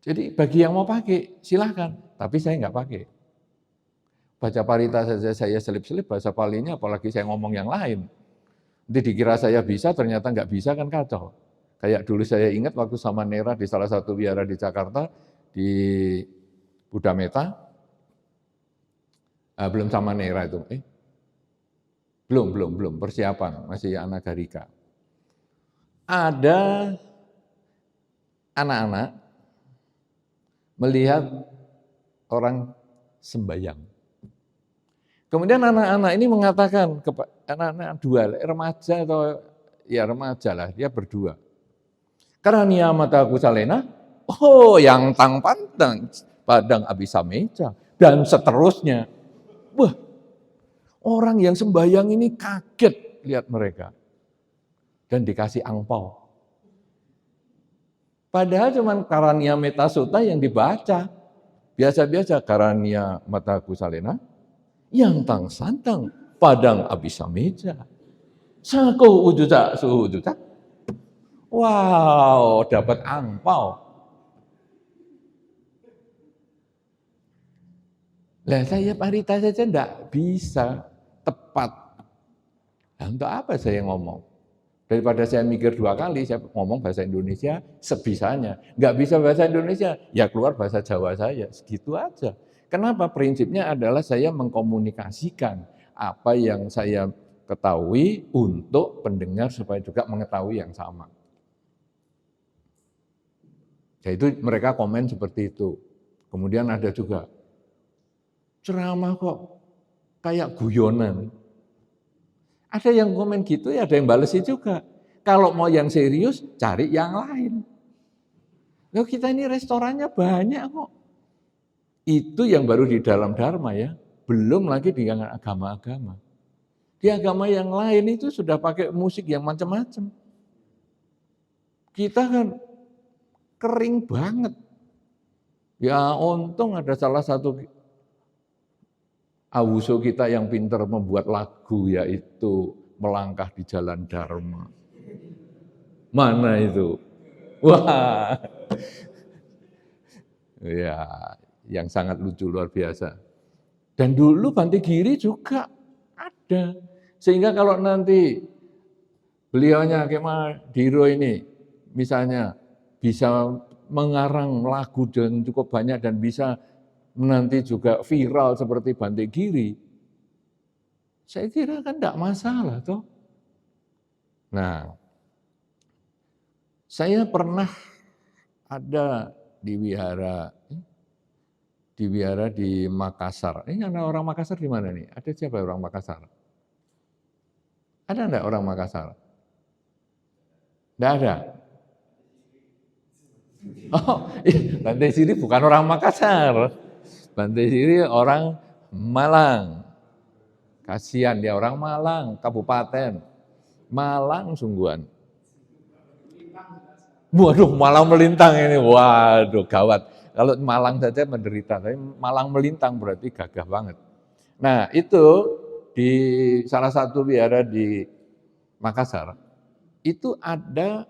Jadi bagi yang mau pakai, silahkan. Tapi saya enggak pakai. Baca parita saja saya selip-selip, bahasa Palinya apalagi saya ngomong yang lain. Nanti dikira saya bisa, ternyata enggak bisa, kan kacau. Kayak dulu saya ingat waktu sama Nera di salah satu wihara di Jakarta, di Buddha Meta, belum sama Nera itu, belum, persiapan, masih anagarika. Ada anak-anak melihat orang sembahyang. Kemudian anak-anak ini mengatakan, anak-anak dua, remaja atau ya remaja lah, dia berdua. Karania mata kusalena, oh yang tang pantang, padang abisameja, dan seterusnya. Wah, orang yang sembahyang ini kaget lihat mereka. Dan dikasih angpau. Padahal cuma Karania Meta Sutta yang dibaca. Biasa-biasa Karania mata kusalena, yang tang santang padang abisameja. Sako ujuta suhu ujuta. Wow, dapat angpau. Lah saya parita saja enggak bisa tepat. Nah, untuk apa saya ngomong? Daripada saya mikir dua kali, saya ngomong bahasa Indonesia sebisanya. Enggak bisa bahasa Indonesia, ya keluar bahasa Jawa saya, segitu aja. Kenapa? Prinsipnya adalah saya mengkomunikasikan apa yang saya ketahui untuk pendengar supaya juga mengetahui yang sama. Jadi mereka komen seperti itu. Kemudian ada juga, ceramah kok kayak guyonan. Ada yang komen gitu, ya ada yang balesin juga. Kalau mau yang serius, cari yang lain. Loh, kita ini restorannya banyak kok. Itu yang baru di dalam Dharma ya, belum lagi di agama-agama. Di agama yang lain itu sudah pakai musik yang macam-macam. Kita kan kering banget. Ya untung ada salah satu Awuso kita yang pintar membuat lagu yaitu melangkah di jalan Dharma. Mana itu? Wah, ya, yang sangat lucu luar biasa. Dan dulu Bante Giri juga ada. Sehingga kalau nanti beliaunya Kemadiro ini misalnya bisa mengarang lagu dan cukup banyak dan bisa nanti juga viral seperti Bante Giri, saya kira kan tidak masalah toh. Nah, saya pernah ada di wihara di Makassar. Ini ada orang Makassar di mana nih? Ada siapa orang Makassar? Ada enggak orang Makassar? Enggak ada? Oh, Bante Siri bukan orang Makassar. Bante Siri orang Malang. Kasihan dia orang Malang, kabupaten. Malang sungguhan. Waduh, Malang melintang ini. Waduh, gawat. Kalau Malang saja menderita, tapi Malang melintang berarti gagah banget. Nah, itu di salah satu wihara di Makassar, itu ada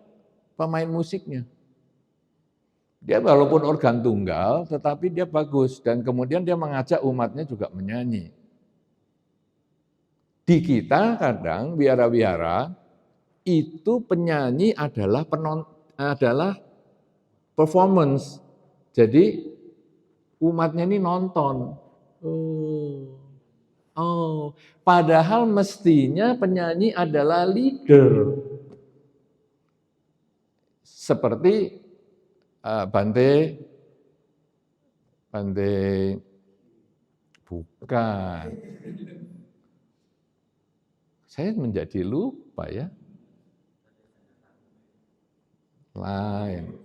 pemain musiknya. Dia walaupun organ tunggal, tetapi dia bagus. Dan kemudian dia mengajak umatnya juga menyanyi. Di kita kadang wihara-wihara, itu penyanyi adalah performance. Jadi umatnya ini nonton. Padahal mestinya penyanyi adalah leader. Seperti Bante bukan. Saya menjadi lupa ya. Lain.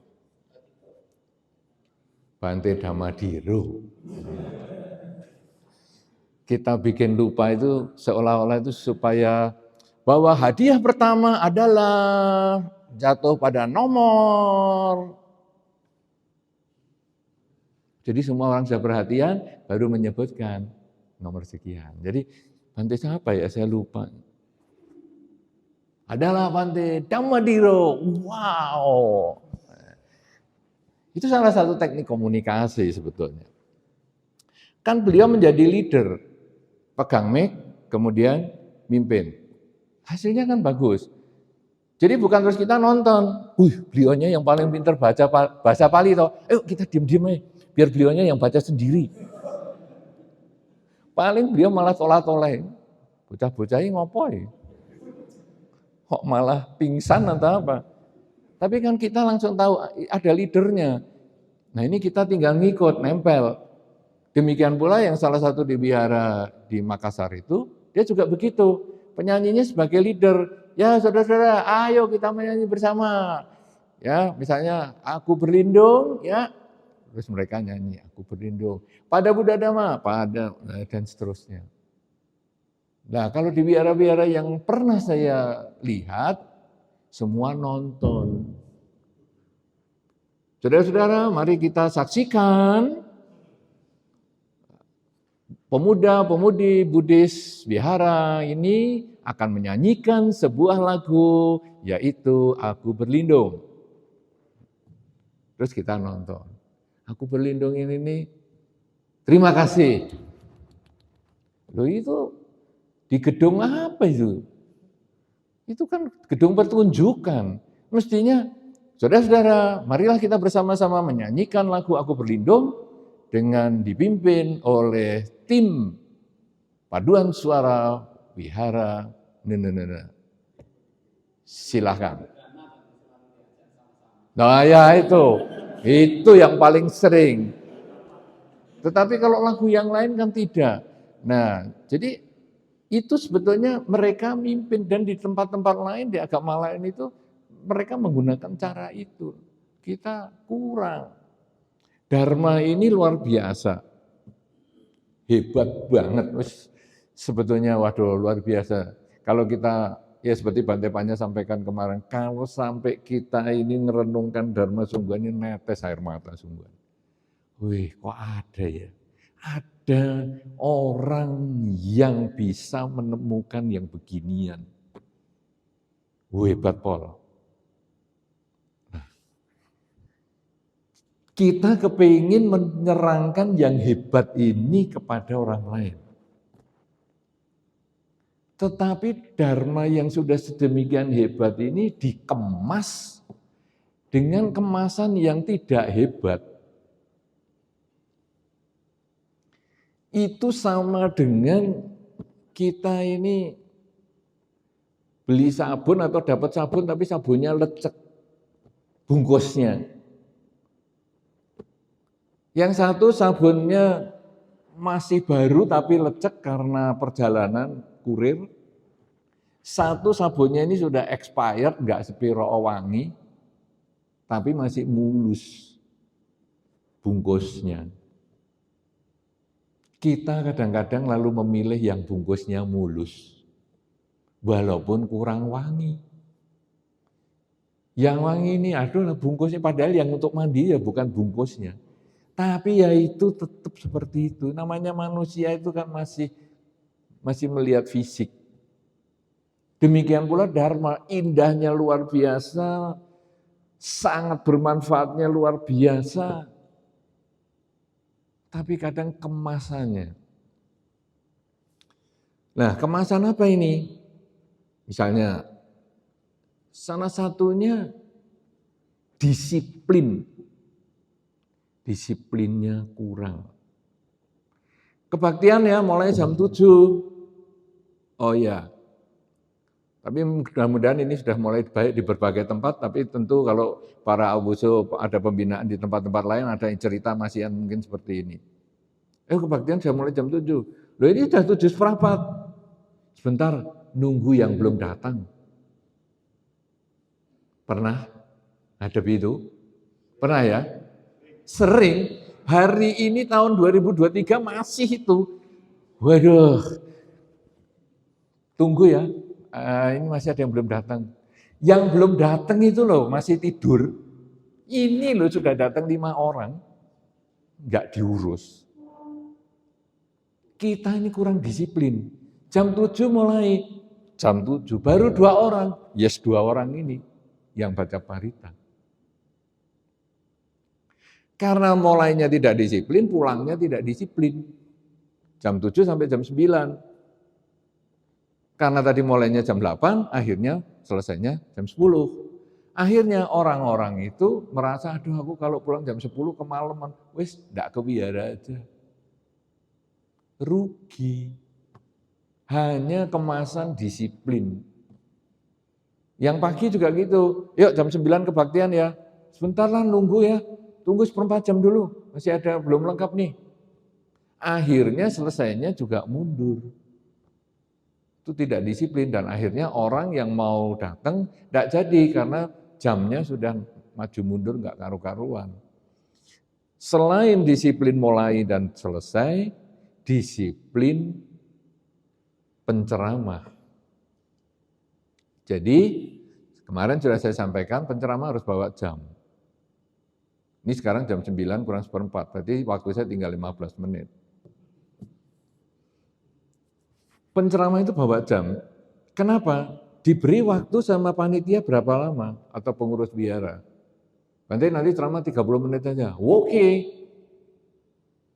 Bante Damadiro. Kita bikin lupa itu seolah-olah itu supaya bahwa hadiah pertama adalah jatuh pada nomor. Jadi semua orang sudah perhatian baru menyebutkan nomor sekian. Jadi Bante siapa ya? Saya lupa. Adalah Bante Damadiro. Wow. Itu salah satu teknik komunikasi sebetulnya. Kan beliau menjadi leader, pegang mic, kemudian mimpin. Hasilnya kan bagus. Jadi bukan terus kita nonton, beliaunya yang paling pintar baca bahasa Pali toh. Kita diem-diem aja, biar beliaunya yang baca sendiri. Paling beliau malah tolak-tolak. Bocah-bocah ini ngopoi. Kok malah pingsan atau apa? Tapi kan kita langsung tahu ada leadernya. Nah ini kita tinggal ngikut, nempel. Demikian pula yang salah satu di wihara di Makassar itu, dia juga begitu. Penyanyinya sebagai leader. Ya saudara-saudara, ayo kita menyanyi bersama. Ya misalnya aku berlindung, ya terus mereka nyanyi aku berlindung. Pada Buddha Dhamma, pada dan seterusnya. Nah kalau di wihara-wihara yang pernah saya lihat, semua nonton. Saudara-saudara, mari kita saksikan pemuda-pemudi Buddhis wihara ini akan menyanyikan sebuah lagu, yaitu Aku Berlindung. Terus kita nonton. Aku berlindung ini nih, terima kasih. Loh itu di gedung apa itu? Itu kan gedung pertunjukan. Mestinya, saudara-saudara, marilah kita bersama-sama menyanyikan lagu Aku Berlindung dengan dipimpin oleh tim paduan suara wihara. Silahkan. Nah ya itu yang paling sering. Tetapi kalau lagu yang lain kan tidak. Nah jadi itu sebetulnya mereka mimpin dan di tempat-tempat lain di agama lain itu mereka menggunakan cara itu. Kita kurang. Dharma ini luar biasa. Hebat banget. Sebetulnya waduh luar biasa. Kalau kita ya seperti Bante Panya sampaikan kemarin, kalau sampai kita ini merenungkan Dharma sungguhan ini netes air mata sungguhan. Wih, kok ada ya? Ada orang yang bisa menemukan yang beginian. Hebat, Pol. Kita kepingin menyerangkan yang hebat ini kepada orang lain. Tetapi dharma yang sudah sedemikian hebat ini dikemas dengan kemasan yang tidak hebat. Itu sama dengan kita ini beli sabun atau dapat sabun tapi sabunnya lecek bungkusnya. Yang satu sabunnya masih baru tapi lecek karena perjalanan kurir. Satu sabunnya ini sudah expired, nggak sepiro wangi, tapi masih mulus bungkusnya. Kita kadang-kadang lalu memilih yang bungkusnya mulus, walaupun kurang wangi. Yang wangi ini adalah bungkusnya, padahal yang untuk mandi ya bukan bungkusnya. Tapi ya itu tetap seperti itu. Namanya manusia itu kan masih melihat fisik. Demikian pula dharma, indahnya luar biasa, sangat bermanfaatnya luar biasa. Tapi kadang kemasannya. Nah, kemasan apa ini? Misalnya, salah satunya disiplin. Disiplinnya kurang. Kebaktian ya mulai jam 7. Oh ya. Tapi mudah-mudahan ini sudah mulai baik di berbagai tempat, tapi tentu kalau para abuso ada pembinaan di tempat-tempat lain, ada yang cerita masih mungkin seperti ini. Kebaktian sudah mulai jam 7. Loh ini sudah 7:15. Sebentar, nunggu yang belum datang. Pernah hadapi itu? Pernah ya? Sering, hari ini tahun 2023 masih itu. Waduh, tunggu ya, ini masih ada yang belum datang. Yang belum datang itu loh, masih tidur. Ini loh sudah datang 5 orang, nggak diurus. Kita ini kurang disiplin. Jam 7 mulai, jam 7 baru 2 orang. Yes, 2 orang ini yang baca parita. Karena mulainya tidak disiplin, pulangnya tidak disiplin. Jam 7 sampai jam 9. Karena tadi mulainya jam 8, akhirnya selesainya jam 10. Akhirnya orang-orang itu merasa, aduh aku kalau pulang jam 10 kemalaman, wis enggak kebiara aja. Rugi. Hanya kemasan disiplin. Yang pagi juga gitu, yuk jam 9 kebaktian ya, sebentar lah nunggu ya. Tunggu 1/4 jam dulu, masih ada belum lengkap nih. Akhirnya selesainya juga mundur. Itu tidak disiplin dan akhirnya orang yang mau datang tidak jadi karena jamnya sudah maju mundur nggak karu-karuan. Selain disiplin mulai dan selesai, disiplin penceramah. Jadi kemarin sudah saya sampaikan penceramah harus bawa jam. Ini sekarang jam 9 kurang 1/4, berarti waktu saya tinggal 15 menit. Penceramah itu bawa jam. Kenapa? Diberi waktu sama panitia berapa lama atau pengurus biara. Nanti ceramah 30 menit aja. Oke.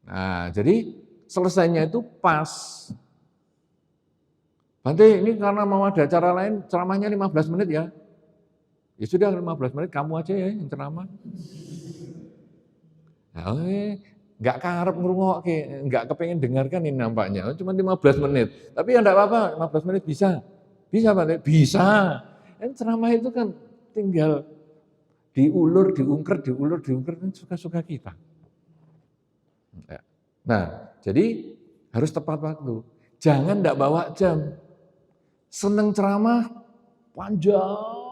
Nah, jadi selesainya itu pas. Nanti ini karena mau ada acara lain, ceramahnya 15 menit ya. Ya sudah 15 menit kamu aja ya yang ceramah. Enggak karep ngrungokke, enggak kepengen dengarkan ini nampaknya, cuma 15 menit. Tapi ya enggak apa-apa, 15 menit bisa. Bisa Pak? Bisa. Ceramah itu kan tinggal diulur, diungker, kan suka-suka kita. Nah, jadi harus tepat waktu. Jangan enggak bawa jam. Seneng ceramah panjang.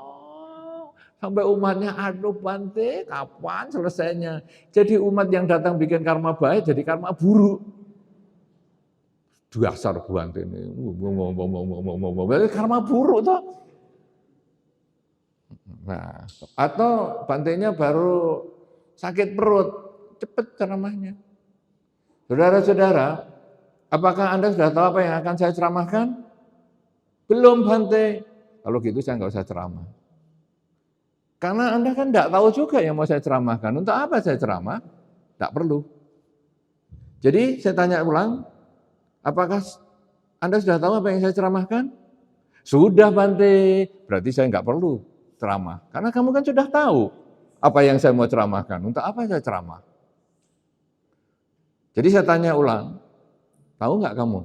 Sampai umatnya, aduh Bante, kapan selesainya? Jadi umat yang datang bikin karma baik, jadi karma buruk. Dasar Bante ini, karma buruk toh. Nah, atau Bantenya baru sakit perut, cepet ceramahnya. Saudara-saudara, Apakah Anda sudah tahu apa yang akan saya ceramahkan? Belum, Bante. Kalau gitu saya nggak usah ceramah. Karena Anda kan nggak tahu juga yang mau saya ceramahkan. Untuk apa saya ceramah? Nggak perlu. Jadi saya tanya ulang, apakah Anda sudah tahu apa yang saya ceramahkan? Sudah, Bante. Berarti saya nggak perlu ceramah. Karena kamu kan sudah tahu apa yang saya mau ceramahkan. Untuk apa saya ceramah? Jadi saya tanya ulang, tahu nggak kamu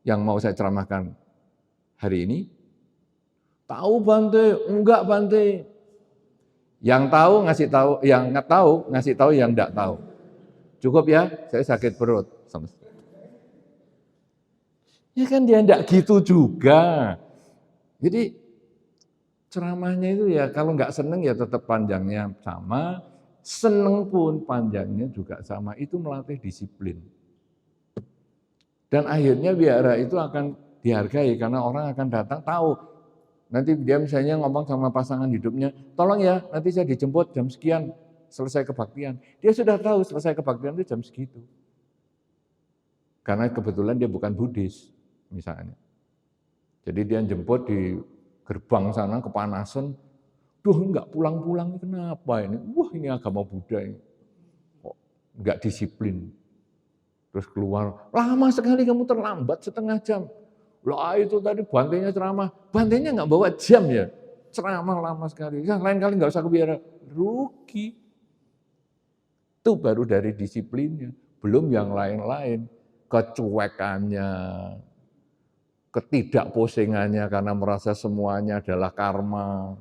yang mau saya ceramahkan hari ini? Tahu, Bante. Enggak, Bante. Yang tahu ngasih tahu, yang nggak tahu ngasih tahu yang enggak tahu. Cukup ya, saya sakit perut. Ya kan dia enggak gitu juga. Jadi ceramahnya itu ya kalau nggak seneng ya tetap panjangnya sama, seneng pun panjangnya juga sama. Itu melatih disiplin. Dan akhirnya biara itu akan dihargai karena orang akan datang tahu. Nanti dia misalnya ngomong sama pasangan hidupnya, tolong ya nanti saya dijemput jam sekian selesai kebaktian. Dia sudah tahu selesai kebaktian itu jam segitu. Karena kebetulan dia bukan Buddhis misalnya. Jadi dia jemput di gerbang sana kepanasan, duh enggak pulang-pulang kenapa ini? Wah ini agama Buddha ini. Kok enggak disiplin. Terus keluar, lama sekali kamu terlambat setengah jam. Lah itu tadi bantenya ceramah, bantenya nggak bawa jam ya, ceramah lama sekali. Ya lain kali nggak usah ke biara, rugi. Itu baru dari disiplinnya, belum yang lain-lain, kecuekannya, ketidakpusingannya karena merasa semuanya adalah karma.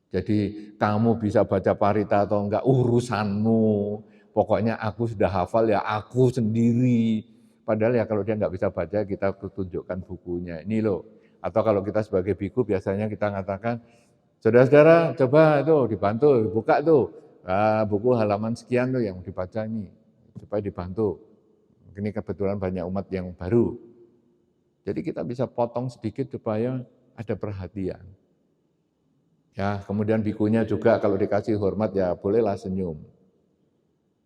Jadi kamu bisa baca parita atau enggak urusanmu. Pokoknya aku sudah hafal ya aku sendiri. Padahal ya kalau dia nggak bisa baca kita tunjukkan bukunya. Ini loh. Atau kalau kita sebagai biku biasanya kita mengatakan, saudara-saudara coba itu dibantu, buka tuh buku halaman sekian tuh yang dibaca ini. Supaya dibantu. Ini kebetulan banyak umat yang baru. Jadi kita bisa potong sedikit supaya ada perhatian. Ya, kemudian bikunya juga kalau dikasih hormat ya bolehlah senyum.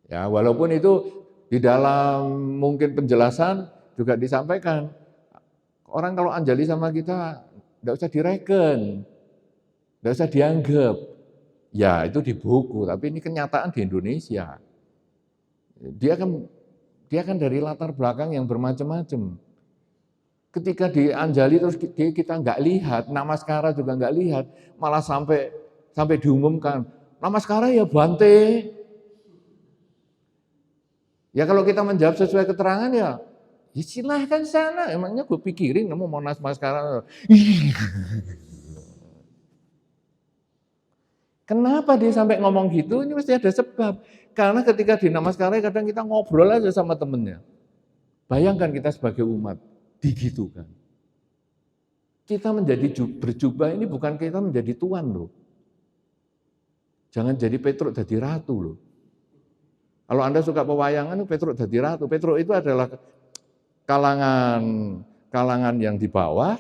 Ya, walaupun itu di dalam mungkin penjelasan juga disampaikan, orang kalau anjali sama kita enggak usah direken, enggak usah dianggap. Ya, itu di buku, tapi ini kenyataan di Indonesia. Dia kan dari latar belakang yang bermacam-macam. Ketika di anjali terus kita nggak lihat, namaskara juga nggak lihat, malah sampai diumumkan, namaskara ya Bante. Ya kalau kita menjawab sesuai keterangan ya silahkan sana. Emangnya gue pikirin kamu mau namaskara. Kenapa dia sampai ngomong gitu? Ini mesti ada sebab. Karena ketika di namaskara kadang kita ngobrol aja sama temennya. Bayangkan kita sebagai umat digitukan. Kita menjadi berjubah ini bukan kita menjadi tuan loh. Jangan jadi Petruk jadi ratu loh. Kalau Anda suka pewayangan, Petruk jadi ratu. Petruk itu adalah kalangan yang di bawah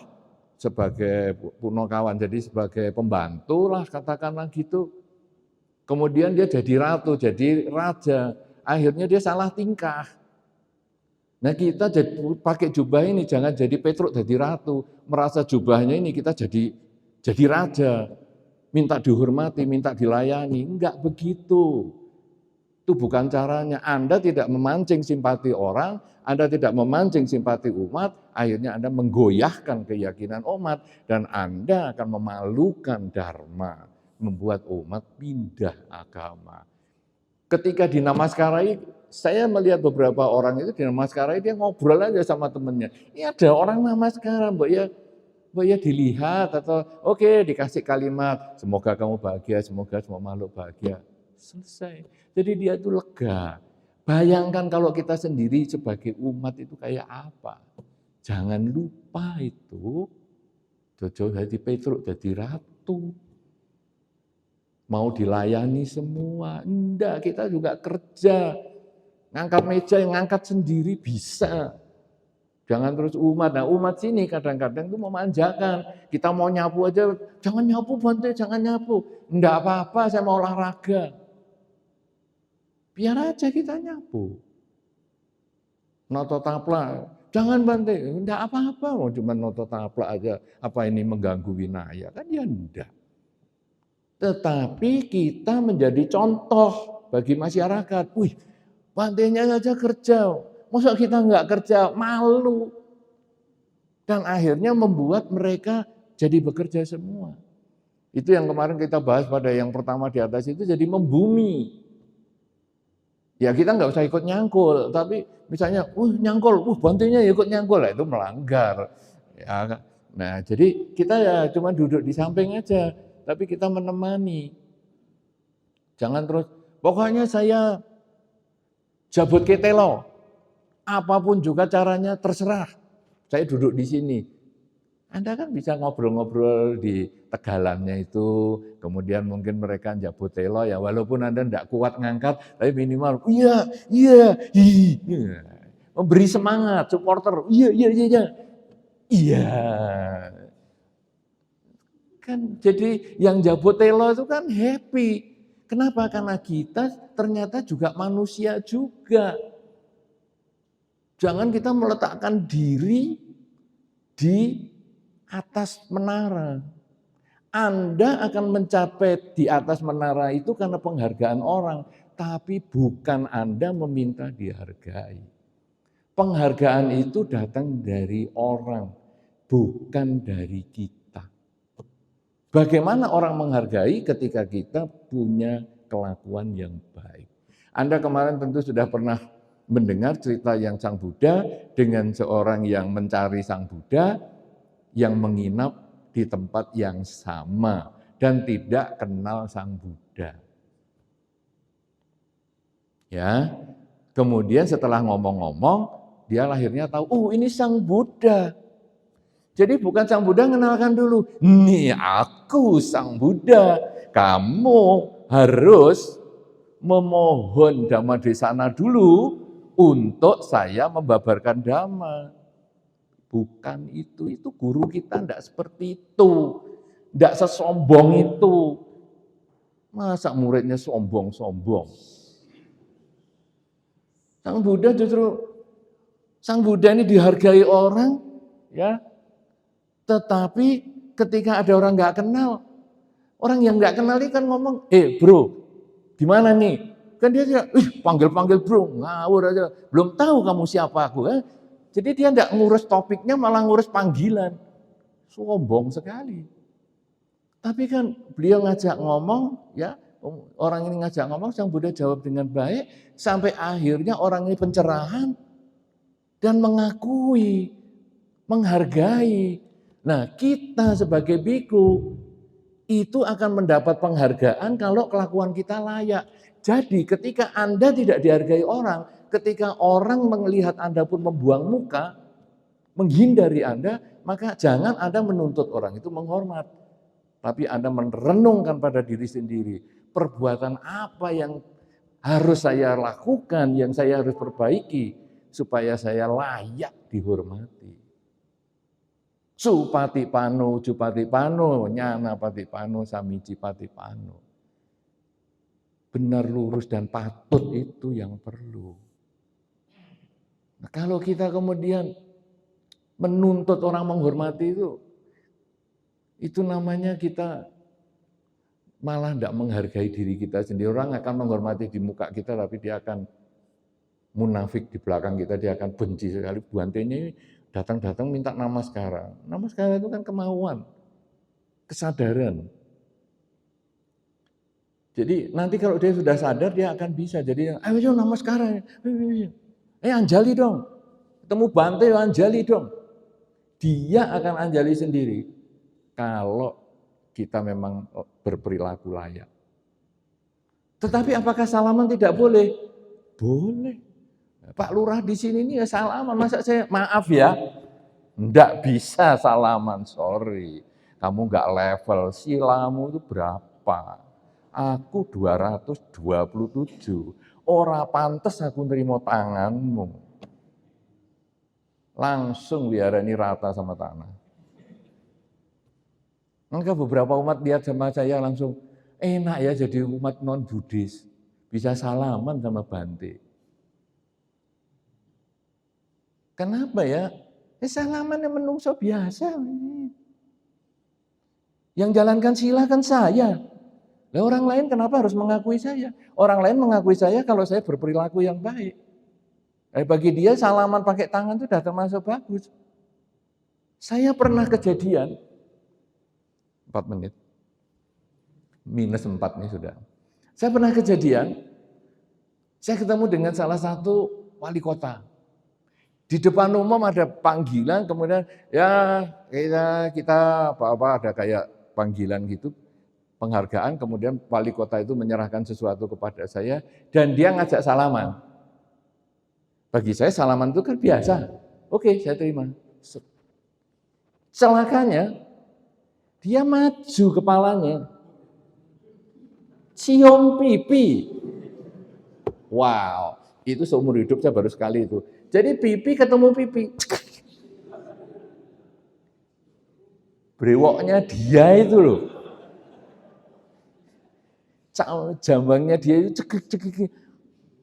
sebagai punakawan, jadi sebagai pembantu lah katakanlah gitu. Kemudian dia jadi ratu, jadi raja. Akhirnya dia salah tingkah. Nah kita pakai jubah ini jangan jadi Petruk jadi ratu, merasa jubahnya ini kita jadi raja, minta dihormati, minta dilayani, enggak begitu. Itu bukan caranya. Anda tidak memancing simpati orang, Anda tidak memancing simpati umat, akhirnya Anda menggoyahkan keyakinan umat dan Anda akan memalukan dharma, membuat umat pindah agama. Ketika di namaskarai, saya melihat beberapa orang itu di namaskarai dia ngobrol aja sama temennya. Ini ada orang namaskara, mbak ya dilihat atau oke, dikasih kalimat, semoga kamu bahagia, semoga semua makhluk bahagia. Selesai. Jadi dia itu lega. Bayangkan kalau kita sendiri sebagai umat itu kayak apa. Jangan lupa itu. Jojo jadi Petruk jadi ratu. Mau dilayani semua. Enggak, kita juga kerja. Ngangkat meja yang ngangkat sendiri bisa. Jangan terus umat. Nah umat sini kadang-kadang itu memanjakan. Kita mau nyapu aja, jangan nyapu Bante, jangan nyapu. Enggak apa-apa, saya mau olahraga. Biar aja kita nyapu. noto taplak. Jangan Bante, enggak apa-apa, mau cuma noto taplak aja. Apa ini mengganggu winaya? Kan ya enggak. Tetapi kita menjadi contoh bagi masyarakat. Wih, Bantenya saja kerja, masa kita enggak kerja? Malu. Dan akhirnya membuat mereka jadi bekerja semua. Itu yang kemarin kita bahas pada yang pertama di atas itu, jadi membumi. Ya kita nggak usah ikut nyangkul, tapi misalnya, nyangkul, Bantenya ikut nyangkul, itu melanggar. Ya, nah jadi kita ya cuma duduk di samping aja, tapi kita menemani. Jangan terus, pokoknya saya jabut ketelo, apapun juga caranya terserah, saya duduk di sini. Anda kan bisa ngobrol-ngobrol di tegalannya itu, kemudian mungkin mereka jabut telo ya, walaupun Anda tidak kuat ngangkat, tapi minimal, iya, memberi semangat, supporter, iya. Kan jadi yang jabut telo itu kan happy. Kenapa? Karena kita ternyata juga manusia juga. Jangan kita meletakkan diri di atas menara. Anda akan mencapai di atas menara itu karena penghargaan orang, tapi bukan Anda meminta dihargai. Penghargaan itu datang dari orang, bukan dari kita. Bagaimana orang menghargai ketika kita punya kelakuan yang baik? Anda kemarin tentu sudah pernah mendengar cerita yang Sang Buddha dengan seorang yang mencari Sang Buddha, yang menginap di tempat yang sama dan tidak kenal Sang Buddha. Ya, kemudian setelah ngomong-ngomong, dia akhirnya tahu, ini Sang Buddha. Jadi bukan Sang Buddha mengenalkan dulu, nih aku Sang Buddha, kamu harus memohon Dhamma Desana dulu untuk saya membabarkan Dhamma. Bukan itu guru kita tidak seperti itu, tidak sesombong itu. Masa muridnya sombong-sombong? Sang Buddha ini dihargai orang, ya. Tetapi ketika ada orang nggak kenal, orang yang nggak kenal ini kan ngomong, bro, gimana nih? Kan dia panggil-panggil bro, ngawur aja, belum tahu kamu siapa aku. Jadi dia tidak ngurus topiknya, malah ngurus panggilan. Sombong sekali. Tapi kan beliau ngajak ngomong, ya orang ini ngajak ngomong, Sang Buddha jawab dengan baik, sampai akhirnya orang ini pencerahan dan mengakui, menghargai. Nah kita sebagai biku itu akan mendapat penghargaan kalau kelakuan kita layak. Jadi ketika Anda tidak dihargai orang, ketika orang melihat Anda pun membuang muka, menghindari Anda, maka jangan Anda menuntut orang itu menghormat. Tapi Anda merenungkan pada diri sendiri, perbuatan apa yang harus saya lakukan, yang saya harus perbaiki, supaya saya layak dihormati. Supati pano, jupati pano, nyana pati pano, samici pati pano. Benar, lurus, dan patut itu yang perlu. Nah, kalau kita kemudian menuntut orang menghormati itu namanya kita malah tidak menghargai diri kita sendiri. Orang akan menghormati di muka kita, tapi dia akan munafik di belakang kita, dia akan benci sekali. Bantenya ini datang-datang minta namaskara. Namaskara itu kan kemauan, kesadaran. Jadi nanti kalau dia sudah sadar, dia akan bisa. Jadi, ayo namaskara. Anjali dong. Ketemu Bante, anjali dong. Dia akan anjali sendiri kalau kita memang berperilaku layak. Tetapi apakah salaman tidak boleh? Boleh. Pak Lurah di sini ini ya salaman, masa saya maaf ya, enggak bisa salaman, sorry. Kamu enggak level, silamu itu berapa? Aku 227, ora pantes aku nerima tanganmu. Langsung diarani rata sama tanah. Maka beberapa umat lihat sama saya langsung, enak ya jadi umat non-Buddhis, bisa salaman sama Bante. Kenapa ya? Salaman yang menungso biasa. Yang jalankan sila kan saya. Lah orang lain kenapa harus mengakui saya? Orang lain mengakui saya kalau saya berperilaku yang baik. Bagi dia salaman pakai tangan itu sudah termasuk bagus. Saya pernah kejadian 4 menit. Minus 4 nih sudah. Saya pernah kejadian, saya ketemu dengan salah satu wali kota. Di depan umum ada panggilan, kemudian ya kita apa-apa ada kayak panggilan gitu, penghargaan, kemudian wali kota itu menyerahkan sesuatu kepada saya, dan dia ngajak salaman. Bagi saya salaman itu kan biasa. Oke, saya terima. Celakanya, dia maju kepalanya, cium pipi. Wow, itu seumur hidup saya baru sekali itu. Jadi pipi ketemu pipi. Brewoknya dia itu loh. Jambangnya dia itu cekik.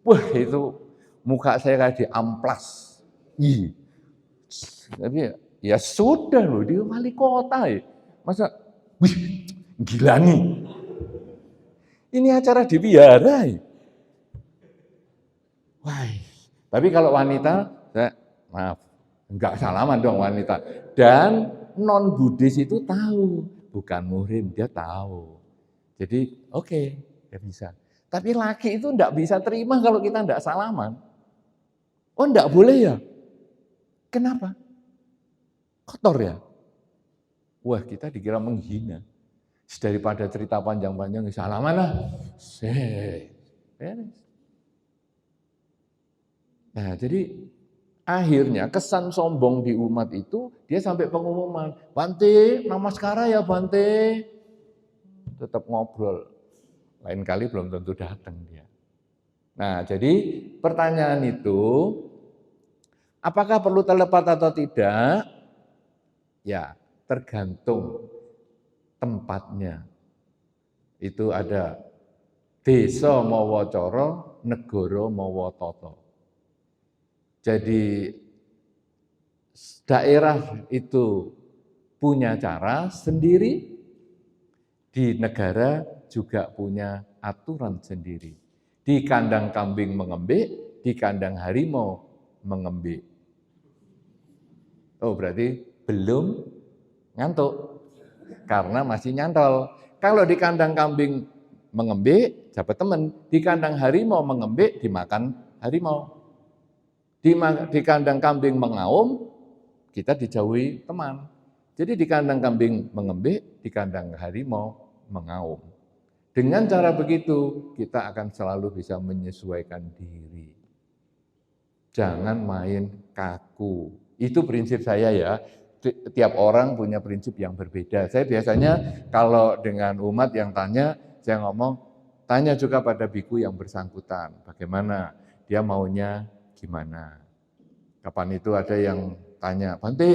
Wah, itu muka saya kayak diamplas. Tapi ya sudah loh, dia wali kota ya. Masa, wih, gila nih. Ini acara di biara ya. Wah, tapi kalau wanita, maaf, enggak salaman dong wanita. Dan non-Buddhis itu tahu, bukan muhrim, dia tahu. Jadi oke, dia bisa. Tapi laki itu enggak bisa terima kalau kita enggak salaman. Oh enggak boleh ya? Kenapa? Kotor ya? Wah, kita dikira menghina. Daripada cerita panjang-panjang, salaman lah. Beres. Nah, jadi akhirnya kesan sombong di umat itu, dia sampai pengumuman, Bante, namaskara ya Bante. Tetap ngobrol. Lain kali belum tentu datang dia. Nah, jadi pertanyaan itu, apakah perlu telepat atau tidak? Ya, tergantung tempatnya. Itu ada desa mawa cara, negara mawa tata. Jadi daerah itu punya cara sendiri, di negara juga punya aturan sendiri. Di kandang kambing mengembik, di kandang harimau mengembik. Oh, berarti belum ngantuk, karena masih nyantol. Kalau di kandang kambing mengembik, dapat teman. Di kandang harimau mengembik, dimakan harimau. Di kandang kambing mengaum, kita dijauhi teman. Jadi di kandang kambing mengembik, di kandang harimau mengaum. Dengan cara begitu, kita akan selalu bisa menyesuaikan diri. Jangan main kaku. Itu prinsip saya ya. Tiap orang punya prinsip yang berbeda. Saya biasanya kalau dengan umat yang tanya, saya ngomong, tanya juga pada biku yang bersangkutan. Bagaimana dia maunya gimana. Kapan itu ada yang tanya, Bante,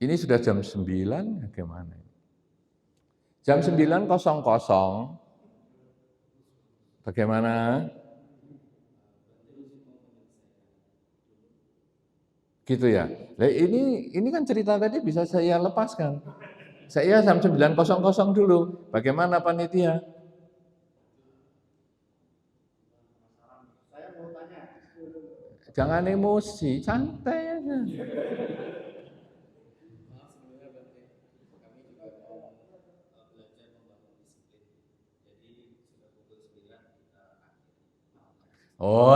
ini sudah jam 9, bagaimana? Jam 9.00, bagaimana? Gitu ya. Nah, ini kan cerita tadi bisa saya lepaskan. Saya jam 9.00 dulu. Bagaimana panitia? Jangan emosi, santai aja. Oh,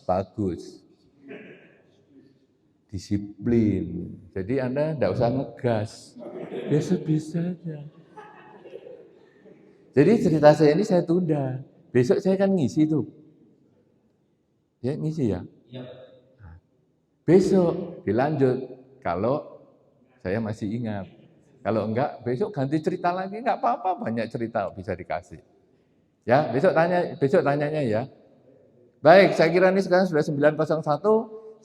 bagus. Disiplin. Jadi Anda enggak usah ngegas. Biasa-biasa aja. Jadi cerita saya ini saya tunda. Besok saya kan ngisi tuh. Ya, ngisi ya? Iya. Besok dilanjut kalau saya masih ingat. Kalau enggak, besok ganti cerita lagi, enggak apa-apa, banyak cerita bisa dikasih. Ya, besok tanyanya ya. Baik, saya kira ini sekarang sudah 9.01.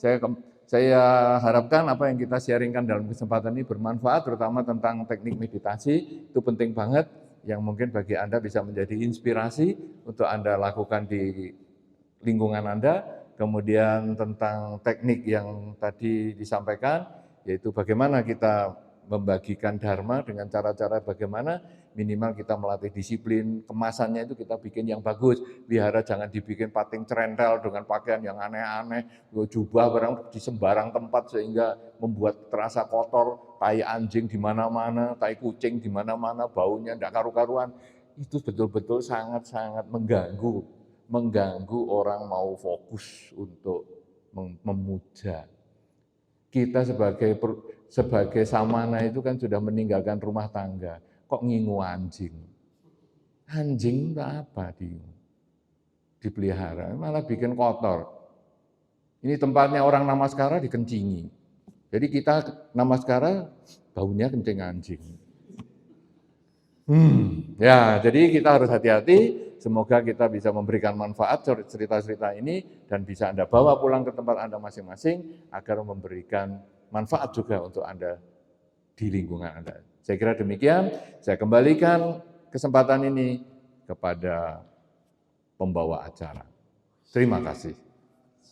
Saya harapkan apa yang kita sharingkan dalam kesempatan ini bermanfaat, terutama tentang teknik meditasi. Itu penting banget, yang mungkin bagi Anda bisa menjadi inspirasi untuk Anda lakukan di lingkungan Anda, kemudian tentang teknik yang tadi disampaikan, yaitu bagaimana kita membagikan dharma dengan cara-cara bagaimana minimal kita melatih disiplin, kemasannya itu kita bikin yang bagus, wihara jangan dibikin pating cerentel dengan pakaian yang aneh-aneh, jubah barang di sembarang tempat sehingga membuat terasa kotor, tai anjing di mana-mana, tai kucing di mana-mana, baunya tidak karu-karuan, itu betul-betul sangat-sangat mengganggu orang mau fokus untuk memuja. Kita sebagai samana itu kan sudah meninggalkan rumah tangga, kok ngingu anjing? Anjing itu apa dipelihara, malah bikin kotor. Ini tempatnya orang namaskara dikencingi. Jadi kita namaskara baunya kencing anjing. Ya, jadi kita harus hati-hati. Semoga kita bisa memberikan manfaat cerita-cerita ini dan bisa Anda bawa pulang ke tempat Anda masing-masing agar memberikan manfaat juga untuk Anda di lingkungan Anda. Saya kira demikian, saya kembalikan kesempatan ini kepada pembawa acara. Terima kasih.